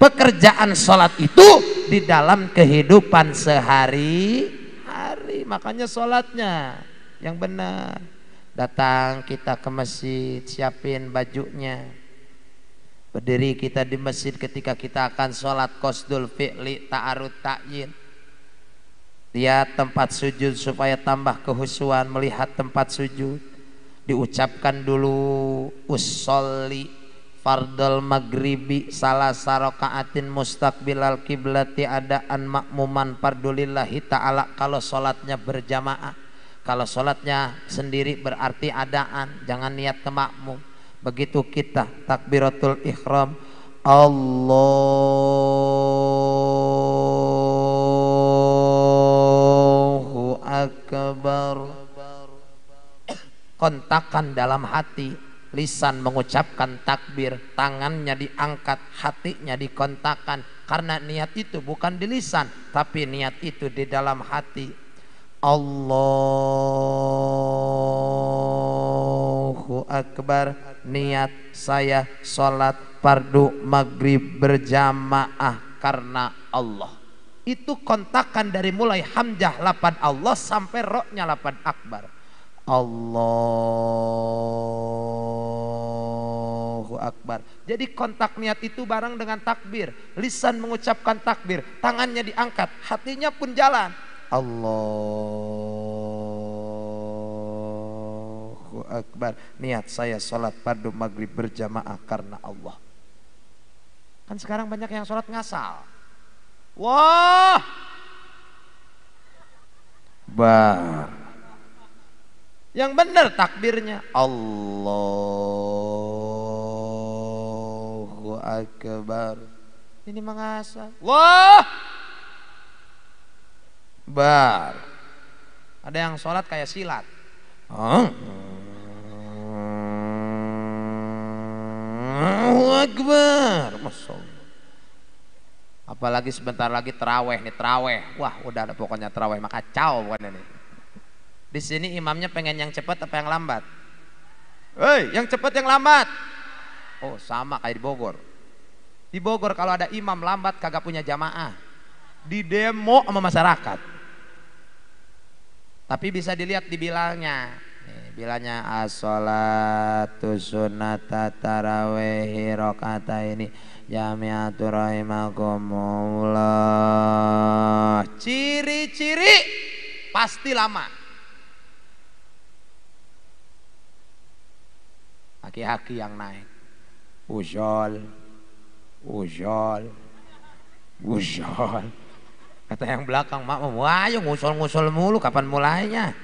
pekerjaan sholat itu di dalam kehidupan sehari-hari. Makanya sholatnya yang benar. Datang kita ke masjid, siapin bajunya, berdiri kita di masjid ketika kita akan sholat qasdul fi'li ta'arud ta'yin. Lihat tempat sujud supaya tambah kehusuan melihat tempat sujud. Diucapkan dulu usolli fardal maghribi salah sarokaatin mustaqbilal kiblati adaan makmuman fardulillahi ta'ala kalau sholatnya berjamaah. Kalau sholatnya sendiri berarti adaan, jangan niat ke makmum. Begitu kita takbiratul ihram, Allahu akbar, kontakan dalam hati, lisan mengucapkan takbir, tangannya diangkat, hatinya dikontakan, karena niat itu bukan di lisan tapi niat itu di dalam hati. Allahu akbar, niat saya sholat fardu maghrib berjamaah karena Allah. Itu kontakan dari mulai hamzah lapan Allah sampai roknya lapan akbar. Allahu akbar. Jadi kontak niat itu bareng dengan takbir. Lisan mengucapkan takbir, tangannya diangkat, hatinya pun jalan. Allahu akbar, niat saya sholat fardu maghrib berjamaah karena Allah. Kan sekarang banyak yang sholat ngasal. Wah, yang benar takbirnya Allahu akbar. Ini mengasal. Wah, ada yang sholat kayak silat. Allahu akbar, Masya Allah. Apalagi sebentar lagi terawih nih, terawih. Wah, udah ada pokoknya terawih maka kacau pokoknya nih. Di sini imamnya pengen yang cepat apa yang lambat? Hei, yang cepat yang lambat. Oh, sama kayak di Bogor. Di Bogor kalau ada imam lambat kagak punya jamaah, di demo sama masyarakat. Tapi bisa dilihat di bilalnya. Bilalnya as-sholatu sunnata tarawih rakaataini jami'atu rahimakumullah. Ciri-ciri pasti lama. Aki-aki yang naik. Ujol. Kata yang belakang, mak, ayo ngusul-ngusul mulu, kapan mulainya?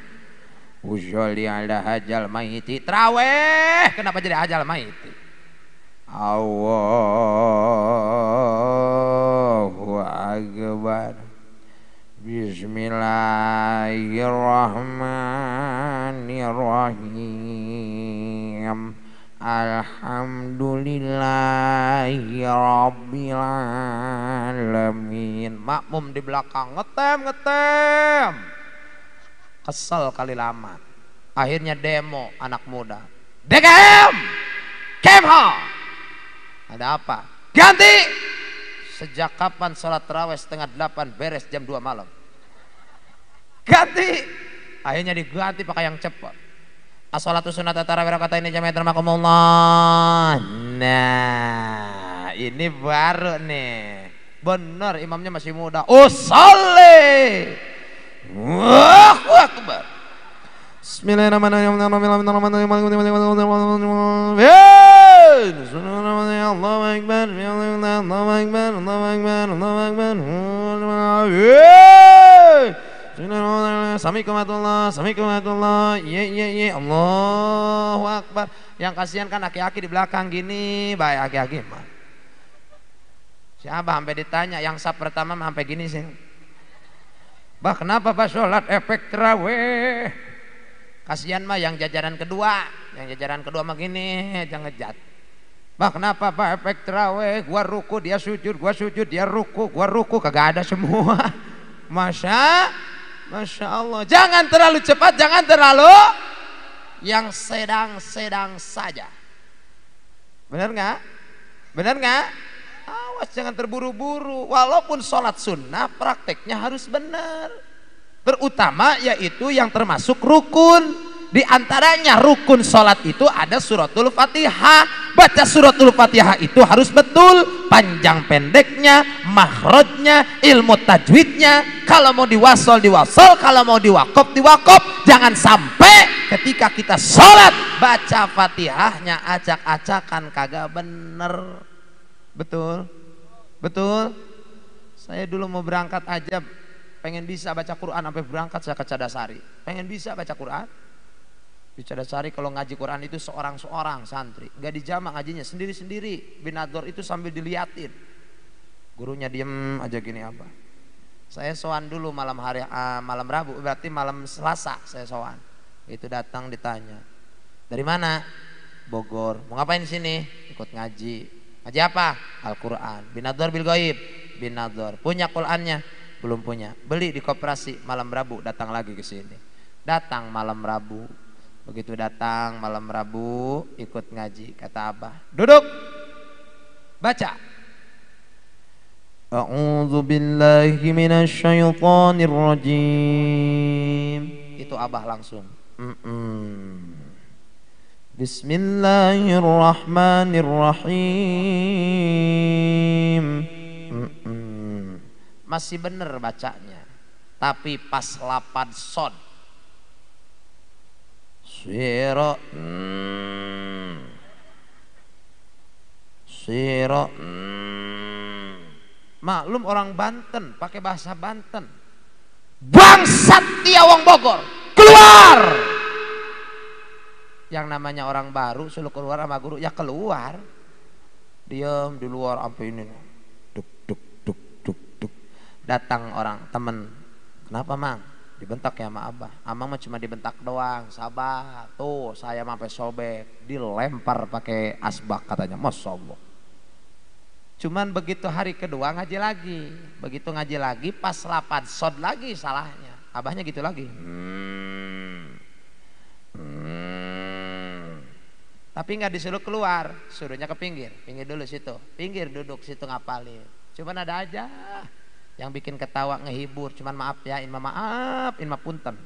Usolli ala hajal maiti. Traweh, kenapa jadi hajal maiti? Allahu akbar. Bismillahirrahmanirrahim. Alhamdulillahi rabbil alamin. Makmum di belakang ngetem. Kesel kali lama. Akhirnya demo anak muda. Kemha. Ada apa? Ganti. Sejak kapan sholat tarawih 7:30 beres jam 2 malam? Ganti. Akhirnya diganti pakai yang cepat. As-sholatu sunnata tarawih rakaatain jami'atan rahmakumullah. Nah, ini baru nih. Benar imamnya masih muda. Usolli. Allahu akbar. Bismillahirrahmanirrahim. Allahu Akbar, Allahu Akbar, Allahu Akbar, Allahu Akbar. Assalamualaikum, ye, Allahu Akbar. Yang kasihan kan aki-aki di belakang gini, baik aki-aki mah. Siapa sampai ditanya, yang sab pertama sampai gini sih. Bah kenapa Pak sholat efek terawih? Kasihan mah yang jajaran kedua mah gini, jangan ngejat. Bah kenapa Pak efek terawih? Gua ruku dia sujud, dia ruku, gua ruku, kagak ada semua. Masya Allah. Jangan terlalu cepat, jangan terlalu yang sedang-sedang saja. Benar nggak? Benar nggak? Awas jangan terburu-buru. Walaupun sholat sunnah prakteknya harus benar. Terutama yaitu yang termasuk rukun. Di antaranya rukun sholat itu ada suratul Fatihah. Baca suratul Fatihah itu harus betul, panjang pendeknya, makhrajnya, ilmu tajwidnya. Kalau mau diwasol, kalau mau diwakop. Jangan sampai ketika kita sholat baca Fatihahnya acak-acakan, kagak bener. Betul? Saya dulu mau berangkat aja pengen bisa baca Quran, sampai berangkat saya ke Cadasari pengen bisa baca Quran. Di Cadasari kalau ngaji Quran itu seorang santri, nggak dijamak ngajinya, sendiri-sendiri. Binador itu sambil diliatin, gurunya diem aja gini apa. Saya sowan dulu malam Rabu, berarti malam Selasa saya sowan. Itu datang ditanya, dari mana? Bogor. Mau ngapain di sini? Ikut ngaji. Ngaji apa? Al-Quran. Binador bil ghaib. Binador. Punya Qurannya? Belum punya. Beli di koperasi. Malam Rabu datang lagi ke sini. Datang malam Rabu. Begitu datang malam Rabu ikut ngaji, kata Abah, duduk, baca. A'udzu billahi minasyaitonir rajim. Itu Abah langsung. Bismillahirrahmanirrahim. Masih bener bacanya, tapi pas lapad sod Siro maklum orang Banten pakai bahasa Banten. Bangsat dia wong Bogor, keluar. Yang namanya orang baru suruh keluar sama guru, ya keluar. Diam di luar sampai ini. Duk. Datang orang temen. Kenapa Mang? Dibentak ya sama Abah. Amang mah cuma dibentak doang, sabar. Tuh saya sampai sobek, dilempar pakai asbak katanya. Masya Allah. Cuman begitu hari kedua ngaji lagi. Begitu ngaji lagi pas lapad sod lagi salahnya. Abahnya gitu lagi. Tapi nggak disuruh keluar, suruhnya ke pinggir. Pinggir dulu situ. Pinggir duduk situ ngapalin. Cuman ada aja yang bikin ketawa ngehibur, cuman maaf ya, inma punten.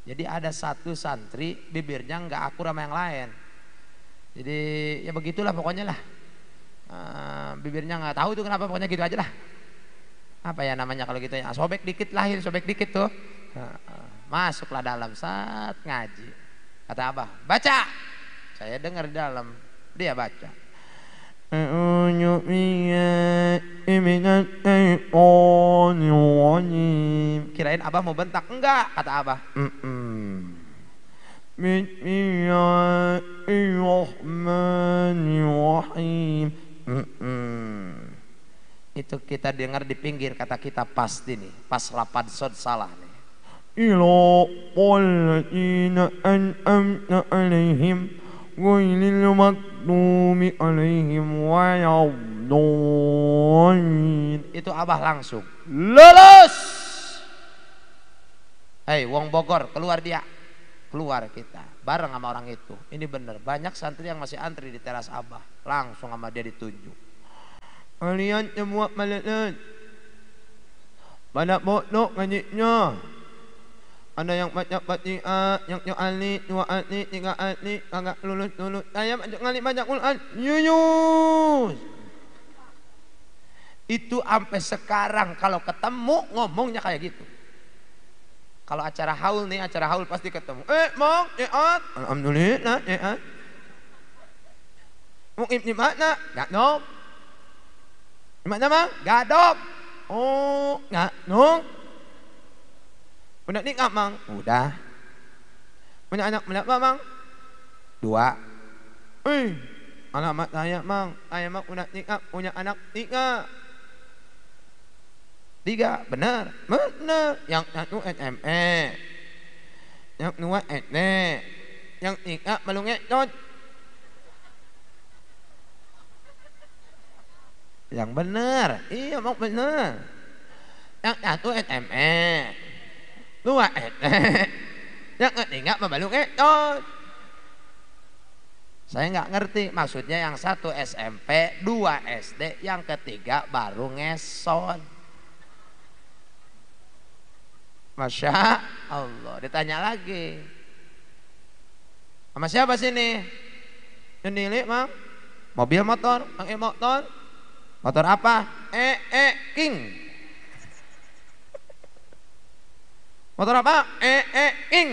Jadi ada satu santri bibirnya nggak akur sama yang lain. Jadi ya begitulah pokoknya lah. Bibirnya nggak tahu tuh kenapa, pokoknya gitu aja lah. Apa ya namanya kalau gitu ya? Sobek dikit lahir, sobek dikit tuh. Masuklah dalam saat ngaji. Kata Abah, baca. Saya dengar di dalam, dia baca. Kirain Abah mau bentak, enggak, kata Abah. Bismillahirrahmanirrahim. Itu kita dengar di pinggir, kata kita pasti nih, pas lapad sod salah nih. Ila qallatina an'amna alaihim ghairil maghdubi alaihim waladdallin. Itu Abah langsung lulus. Hei wong Bogor, keluar dia. Keluar kita bareng sama orang itu. Ini bener, banyak santri yang masih antri di teras Abah. Langsung sama dia ditunjuk. Kalian semua malalan pada bodoh ngajinya. Ada yang baca Fatihah, yang alif, 2 alif, 3 alif, kagak lulus. Saya baca Quran, yuyus. Itu sampai sekarang kalau ketemu ngomongnya kayak gitu. Kalau acara haul nih, acara haul pasti ketemu. Mong, alhamdulillah, Di mana? Gadok. Di mana mang? Gadok. Oh, gadok. Udah nikah mang? Udah. Punya anak berapa mang? 2. Alamat saya mang. Saya mang udah nikah, punya anak 3. 3, benar. Benar. Yang satu SME. Yang 2 SD. Yang 3 belum ngetot. Yang benar. Iya mang benar. Yang satu SME. 2 SD. Yang ketiga belum ngetot. Saya nggak ngerti maksudnya yang 1 SMP, 2 SD, yang ketiga baru ngesot. Masya Allah. Ditanya lagi, sama siapa sini? Sendiri mang? Mobil motor? Pakai motor? Motor apa? King. Motor apa? King.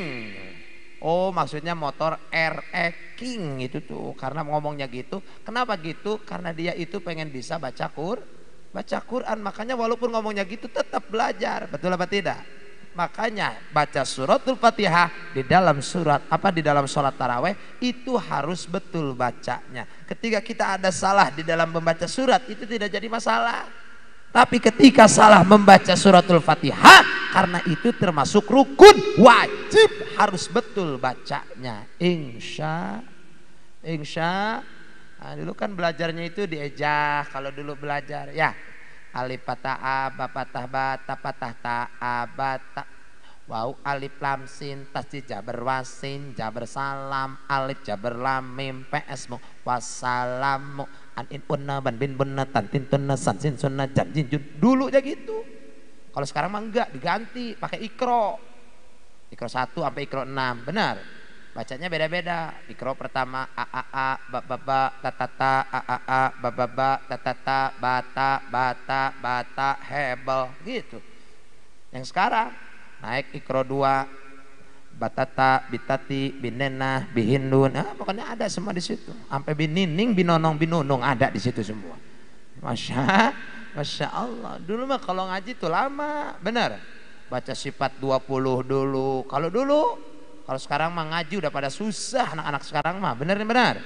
Oh maksudnya motor RE King itu tuh. Karena ngomongnya gitu. Kenapa gitu? Karena dia itu pengen bisa baca Quran. Makanya walaupun ngomongnya gitu tetap belajar. Betul apa tidak? Makanya baca suratul Fatihah di dalam di dalam sholat taraweh itu harus betul bacanya. Ketika kita ada salah di dalam membaca surat itu tidak jadi masalah. Tapi ketika salah membaca suratul Fatihah, karena itu termasuk rukun, wajib harus betul bacanya. Insya. Nah, dulu kan belajarnya itu diejah kalau dulu belajar ya. Alif patah a, ba patah ba, ta patah ta, a ba ta. Wow, alif lam sin, tasjid jabar wasin, jabar salam, alif jabar lam mim, ps mu, wassalamu, an in unna ban bin bunna tan tin tunna san sin sunna jan jin jun. Dulu aja gitu. Kalau sekarang mah enggak, diganti pakai ikro. Ikro 1 sampai ikro 6, benar. Bacanya beda-beda. Ikro pertama a ba ba ba ta ta ta a ba ba ba ta ta ta bata hebel gitu. Yang sekarang naik ikro 2 batata bitati binena bihindun. Pokoknya ada semua di situ. Sampai binining binonong binunung ada di situ semua. Masya Allah. Dulu mah kalau ngaji tuh lama, benar. Baca sifat 20 dulu. Kalau sekarang mah ngaji udah pada susah anak-anak sekarang mah, benar.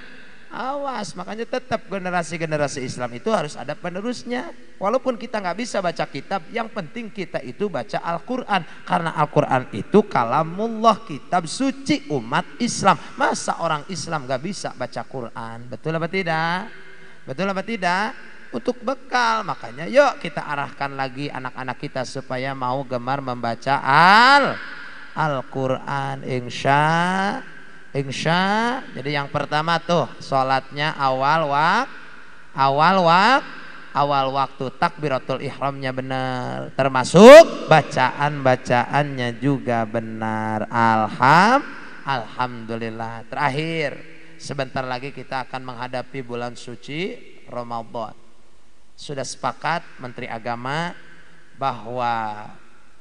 Awas, makanya tetap generasi-generasi Islam itu harus ada penerusnya. Walaupun kita nggak bisa baca kitab, yang penting kita itu baca Al-Quran. Karena Al-Quran itu kalamullah, kitab suci umat Islam. Masa orang Islam nggak bisa baca Quran? Betul apa tidak? Betul apa tidak? Untuk bekal, makanya yuk kita arahkan lagi anak-anak kita supaya mau gemar membaca Al-Quran. Insya. Jadi yang pertama tuh sholatnya awal waktu takbiratul ihramnya benar, termasuk bacaannya juga benar. Alhamdulillah. Terakhir, sebentar lagi kita akan menghadapi bulan suci Ramadan. Sudah sepakat Menteri Agama bahwa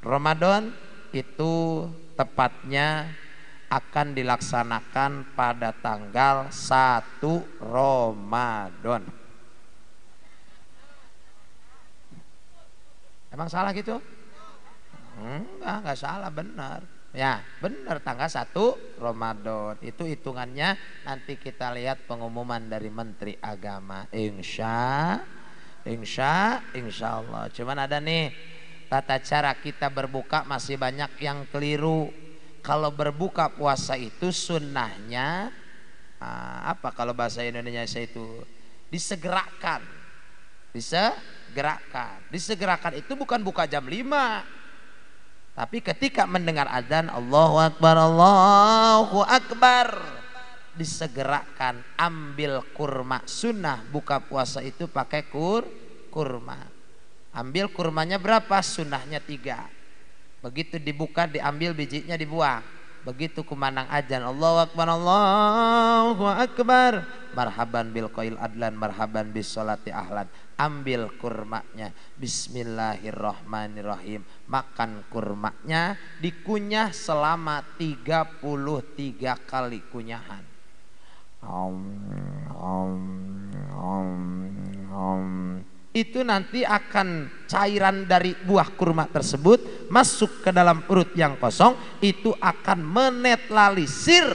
Ramadan itu tepatnya akan dilaksanakan pada tanggal 1 Ramadan. Emang salah gitu? Enggak salah, benar. Ya, benar, tanggal 1 Ramadan. Itu hitungannya nanti kita lihat pengumuman dari Menteri Agama. Insya Allah. Cuman ada nih tata cara kita berbuka masih banyak yang keliru. Kalau berbuka puasa itu sunnahnya apa kalau bahasa Indonesia itu disegerakan. Disegerakan itu bukan buka jam 5. Tapi ketika mendengar adzan Allahu Akbar disegerakan, ambil kurma. Sunnah buka puasa itu pakai kurma. Ambil kurmanya berapa? Sunnahnya 3. Begitu dibuka diambil bijinya dibuang. Begitu kumandang adzan Allahu Akbar, marhaban bil qail adlan, marhaban bis sholati ahlan. Ambil kurmanya, bismillahirrahmanirrahim. Makan kurmanya, dikunyah selama 33 kali kunyahan. itu nanti akan cairan dari buah kurma tersebut masuk ke dalam perut yang kosong, itu akan menetralisir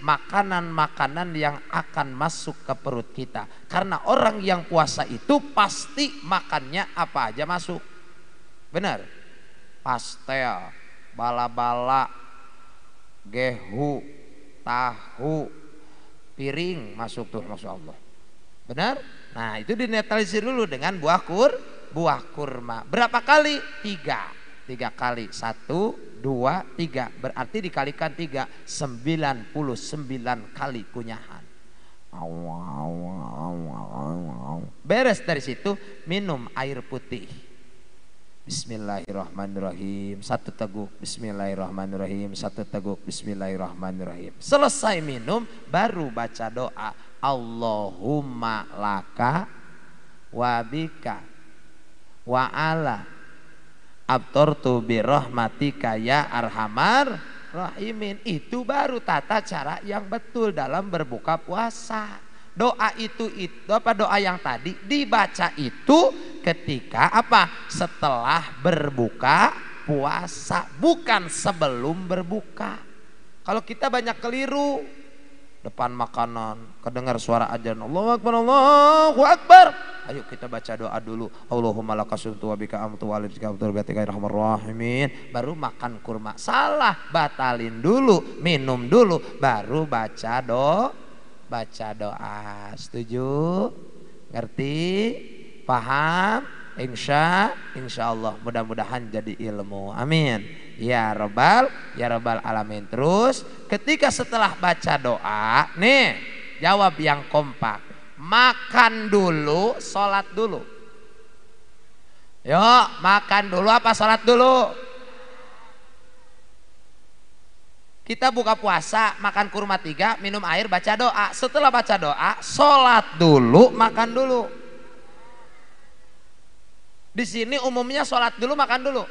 makanan-makanan yang akan masuk ke perut kita. Karena orang yang puasa itu pasti makannya apa aja masuk. Benar? Pastel, bala-bala, gehu, tahu, piring masuk tuh, masya Allah. Benar? Nah itu dinetralisir dulu dengan buah kurma. Berapa kali? 3 kali. 1, 2, 3. Berarti dikalikan 3, 99 kali kunyahan. Beres dari situ minum air putih. Bismillahirrahmanirrahim. 1 teguk. Bismillahirrahmanirrahim. 1 teguk. Bismillahirrahmanirrahim. Selesai minum baru baca doa. Allahumma laka wa bika wa ala abtortu birahmatika ya arhamar rahimin. Itu baru tata cara yang betul dalam berbuka puasa. Doa itu apa, doa yang tadi dibaca itu ketika apa? Setelah berbuka puasa, bukan sebelum berbuka. Kalau kita banyak keliru, depan makanan kedengar suara azan, Allahu Akbar, Allahu Akbar, ayo kita baca doa dulu. Allahumma lakasumtu wa bika amtu wa alika abturbatika rahmar rahimin. Baru makan kurma. Salah, batalin dulu, minum dulu, baru baca doa. Setuju? Ngerti? Paham? Insya Allah mudah-mudahan jadi ilmu. Amin ya rabbal alamin. Terus ketika setelah baca doa nih, jawab yang kompak. Makan dulu, sholat dulu. Yuk makan dulu apa sholat dulu? Kita buka puasa, makan kurma 3, minum air, baca doa. Setelah baca doa, sholat dulu, makan dulu. Di sini umumnya sholat dulu, makan dulu.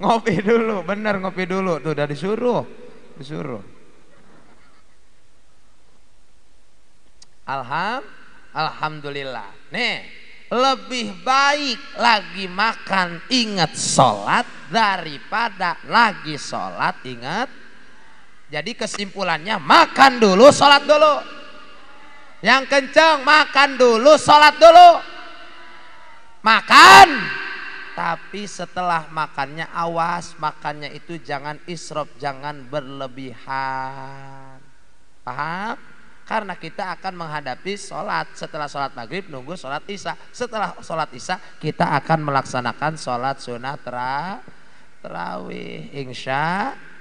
Ngopi dulu, bener ngopi dulu. Tuh udah disuruh. Alhamdulillah. Nih, lebih baik lagi makan ingat sholat daripada lagi sholat ingat. Jadi kesimpulannya makan dulu, sholat dulu. Yang kenceng, makan dulu, sholat dulu. Makan. Tapi setelah makannya awas, makannya itu jangan israf, jangan berlebihan. Paham? Karena kita akan menghadapi sholat. Setelah sholat maghrib nunggu sholat isya. Setelah sholat isya kita akan melaksanakan sholat sunat tarawih.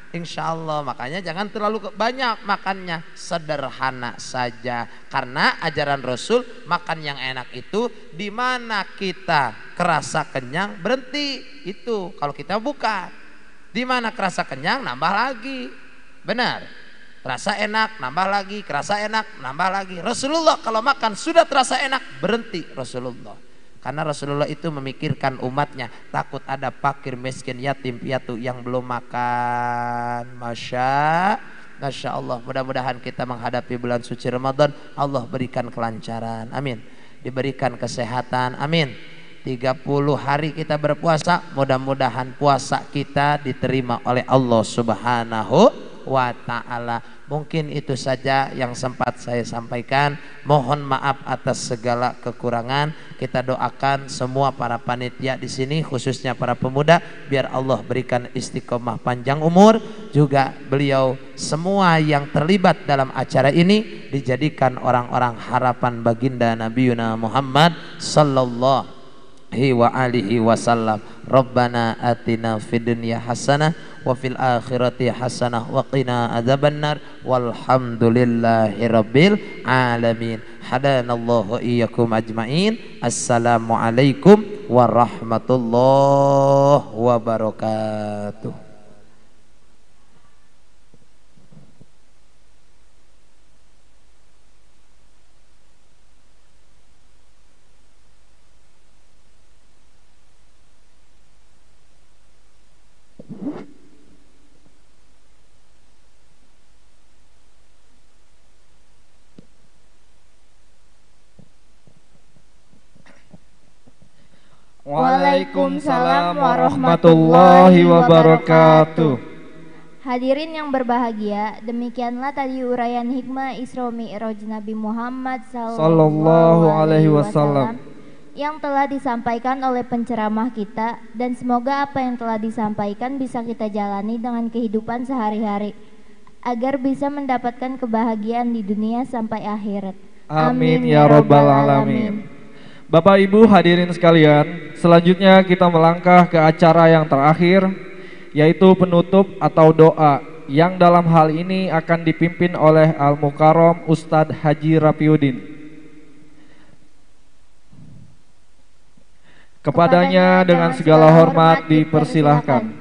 Insya Allah. Makanya jangan terlalu banyak makannya, sederhana saja. Karena ajaran Rasul makan yang enak itu di mana kita kerasa kenyang berhenti. Itu kalau kita bukan. Di mana kerasa kenyang nambah lagi. Benar. Rasa enak nambah lagi, kerasa enak nambah lagi. Rasulullah kalau makan sudah terasa enak berhenti Rasulullah. Karena Rasulullah itu memikirkan umatnya, takut ada fakir, miskin, yatim, piatu yang belum makan. Masya Allah. Mudah-mudahan kita menghadapi bulan suci Ramadan, Allah berikan kelancaran, amin. Diberikan kesehatan, amin. 30 hari kita berpuasa, mudah-mudahan puasa kita diterima oleh Allah Subhanahu wa ta'ala. Mungkin itu saja yang sempat saya sampaikan. Mohon maaf atas segala kekurangan. Kita doakan semua para panitia di sini, khususnya para pemuda, biar Allah berikan istiqomah panjang umur. Juga beliau semua yang terlibat dalam acara ini dijadikan orang-orang harapan baginda Nabi Muhammad sallallahu wa alihi wasallam. Rabbana atina fid dunya hasanah wa fil akhirati hasanah wa qina adzabannar walhamdulillahi rabbil alamin. Hadanallahu wa iyyakum ajmain. Assalamualaikum warahmatullahi wabarakatuh. Waalaikumsalam warahmatullahi wabarakatuh. Hadirin yang berbahagia, demikianlah tadi uraian hikmah Isra Mi'raj Nabi Muhammad sallallahu alaihi wasallam yang telah disampaikan oleh penceramah kita, dan semoga apa yang telah disampaikan bisa kita jalani dengan kehidupan sehari-hari agar bisa mendapatkan kebahagiaan di dunia sampai akhirat. Amin ya rabbal alamin. Bapak Ibu hadirin sekalian, selanjutnya kita melangkah ke acara yang terakhir, yaitu penutup atau doa yang dalam hal ini akan dipimpin oleh Al-Mukarram Ustadz Haji Rafiuddin. Kepadanya dengan segala hormat dipersilahkan.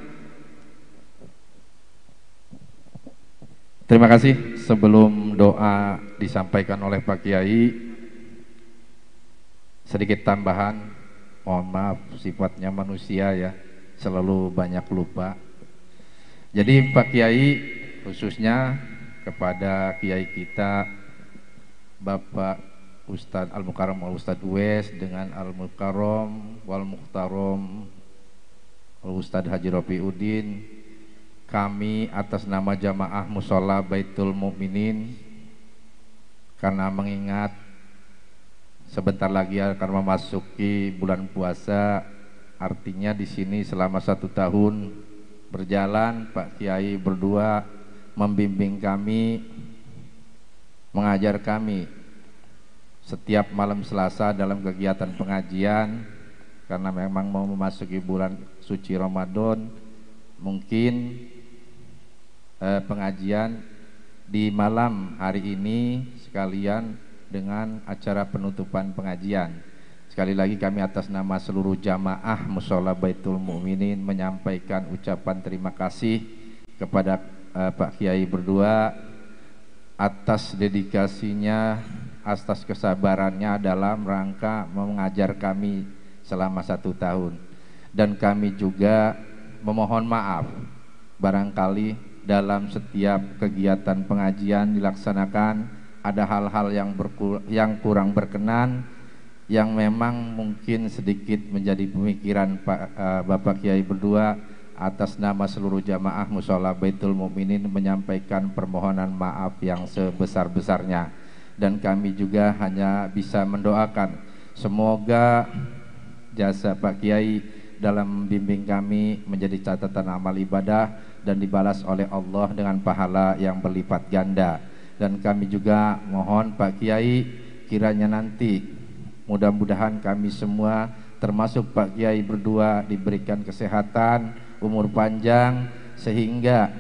Terima kasih. Sebelum doa disampaikan oleh Pak Kiai, sedikit tambahan, mohon maaf, sifatnya manusia ya, selalu banyak lupa. Jadi Pak Kiai, khususnya kepada Kiai kita Bapak Ustadz Al-Mukarram wal Ustadz Uwais dengan Al-Mukarram wal Muhtaram Ustadz Haji Rafiuddin, kami atas nama Jamaah Mushola Baitul Mukminin, karena mengingat sebentar lagi akan memasuki bulan puasa, artinya di sini selama 1 tahun berjalan Pak Kiai berdua membimbing kami, mengajar kami setiap malam Selasa dalam kegiatan pengajian. Karena memang mau memasuki bulan suci Ramadan, mungkin pengajian di malam hari ini sekalian dengan acara penutupan pengajian. Sekali lagi kami atas nama seluruh jamaah Mushola Baitul Mukminin menyampaikan ucapan terima kasih kepada Pak Kiai berdua atas dedikasinya, atas kesabarannya dalam rangka mengajar kami selama 1 tahun. Dan kami juga memohon maaf barangkali dalam setiap kegiatan pengajian dilaksanakan ada hal-hal yang kurang berkenan, yang memang mungkin sedikit menjadi pemikiran Bapak Kiai berdua. Atas nama seluruh jamaah Mushola Baitul Mukminin menyampaikan permohonan maaf yang sebesar-besarnya, dan kami juga hanya bisa mendoakan semoga jasa Pak Kiai dalam membimbing kami menjadi catatan amal ibadah dan dibalas oleh Allah dengan pahala yang berlipat ganda. Dan kami juga mohon Pak Kiai kiranya nanti mudah-mudahan kami semua termasuk Pak Kiai berdua diberikan kesehatan, umur panjang, sehingga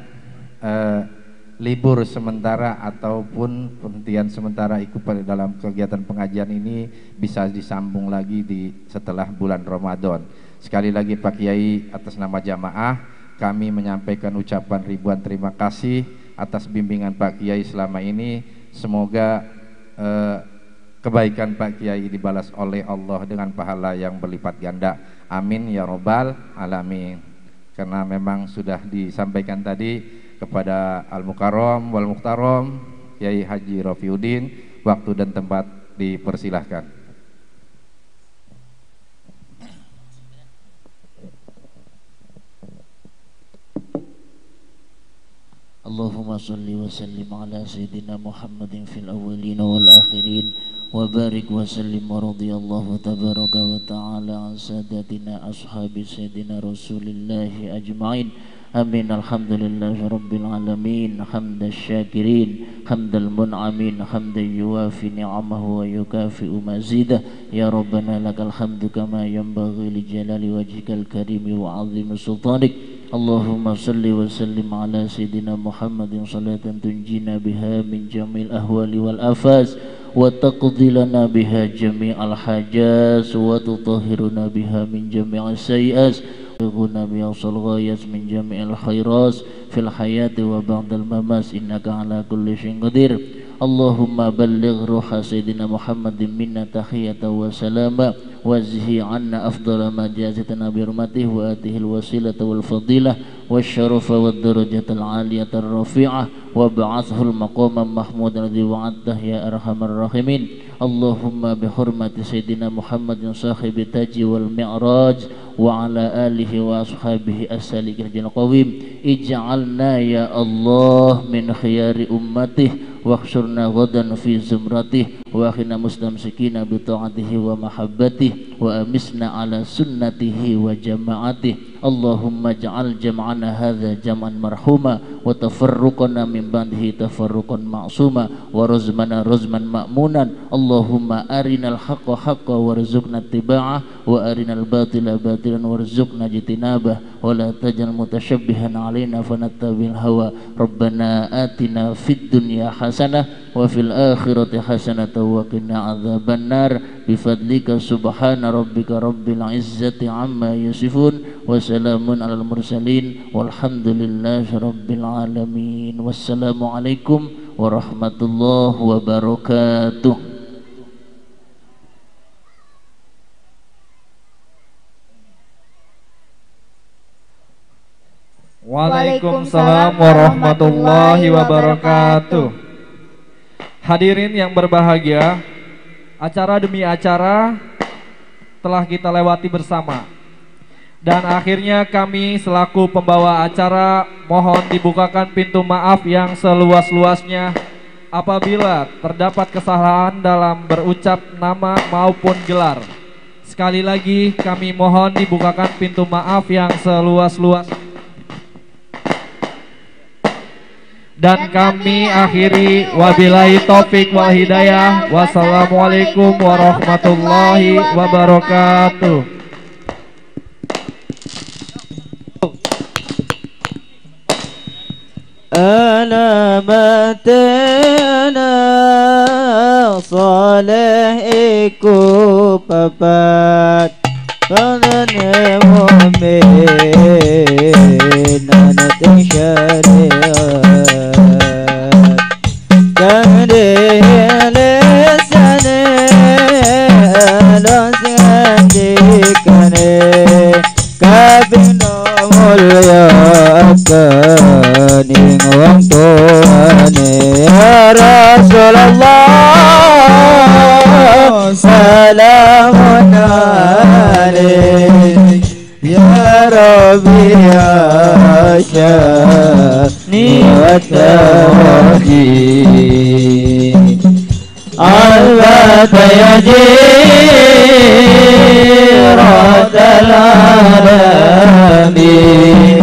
libur sementara ataupun penghentian sementara ikut pada dalam kegiatan pengajian ini bisa disambung lagi setelah bulan Ramadan. Sekali lagi Pak Kiai, atas nama jamaah kami menyampaikan ucapan ribuan terima kasih atas bimbingan Pak Kiai selama ini. Semoga kebaikan Pak Kiai dibalas oleh Allah dengan pahala yang berlipat ganda. Amin ya robbal alamin. Karena memang sudah disampaikan tadi kepada Al-Mukarram wal Muhtaram Kiai Haji Rafiuddin, waktu dan tempat dipersilahkan. Allahumma salli wa sallim ala sayyidina Muhammadin fil awwalin wal akhirin wa barik wa sallim wa radiyallahu tabaraka wa ta'ala an sadatina ashabi sayyidina Rasulillahi ajma'in. Amin. Alhamdulillahi rabbil alamin, hamdal syakirin, hamdal mun'amin, hamdan yuwafi ni'amahu wa yukafi'u mazidah. Ya Rabbana lakal hamdu kama yanbaghi li jalali wajhikal karimi wa 'azimi sultanik. Allahumma salli wa sallim ala sayyidina Muhammadin salatan tunjina biha min jamil ahwali wal afaz wa taqdi lana biha jami'al hajas wa tutahhiruna biha min jami'as sayi'as wa bi'asal ghayas min jami'il khairas fil hayati wa ba'dal mamas innaka ala kulli syai'in qadir. Allahumma balligh ruha sayyidina Muhammadin minna tahiyatan wa salama وازه عنا أفضل ما جازتنا برحمته وآته الوسيلة والفضيلة والشرف والدرجة العالية الرفيعة وابعثه المقام محمود الذي وعدته يا أرحم الراحمين. اللهم بحرمة سيدنا محمد صاحب التاج والمعراج وعلى آله وأصحابه السالكين القويم اجعلنا يا الله من خيار أمته واحشرنا غدا في زمرته وأخنا مستمسكين بطاعته ومحبته وأمسنا على سنته وجماعته. اللهم اجعل جمعنا هذا جمعا مرحوما وتفرقنا من بعده تفرقا معصوما ورزمنا رزما مأمونا. اللهم أرنا الحق حقا وارزقنا اتباعه وأرنا الباطل باطلا وارزقنا اجتنابه ولا تجعل متشبها علينا فنتبع الهوى. ربنا آتنا في الدنيا حسنة وفي الآخرة حسنة وقنا عذاب النار بفضلك سبحان ربك رب العزة عما يصفون وسلام على المرسلين والحمد لله رب العالمين. والسلام عليكم ورحمة الله وبركاته. Waalaikumsalam warahmatullahi wabarakatuh. Hadirin yang berbahagia, acara demi acara telah kita lewati bersama. Dan akhirnya kami selaku pembawa acara mohon dibukakan pintu maaf yang seluas-luasnya apabila terdapat kesalahan dalam berucap nama maupun gelar. Sekali lagi kami mohon dibukakan pintu maaf yang seluas-luasnya. Dan kami akhiri wabillahi taufik wal hidayah. Wassalamualaikum warahmatullahi wabarakatuh. Alamatana salih iku papat Fadhane mu'min anating syariat Kandih lisane aloskan jikane Kabino mulyakaning wong tuane Ya Rasulullah salamun alaik Ya Rabbi ya Syafni wa tawajih Al-Bata ya jiratal alamin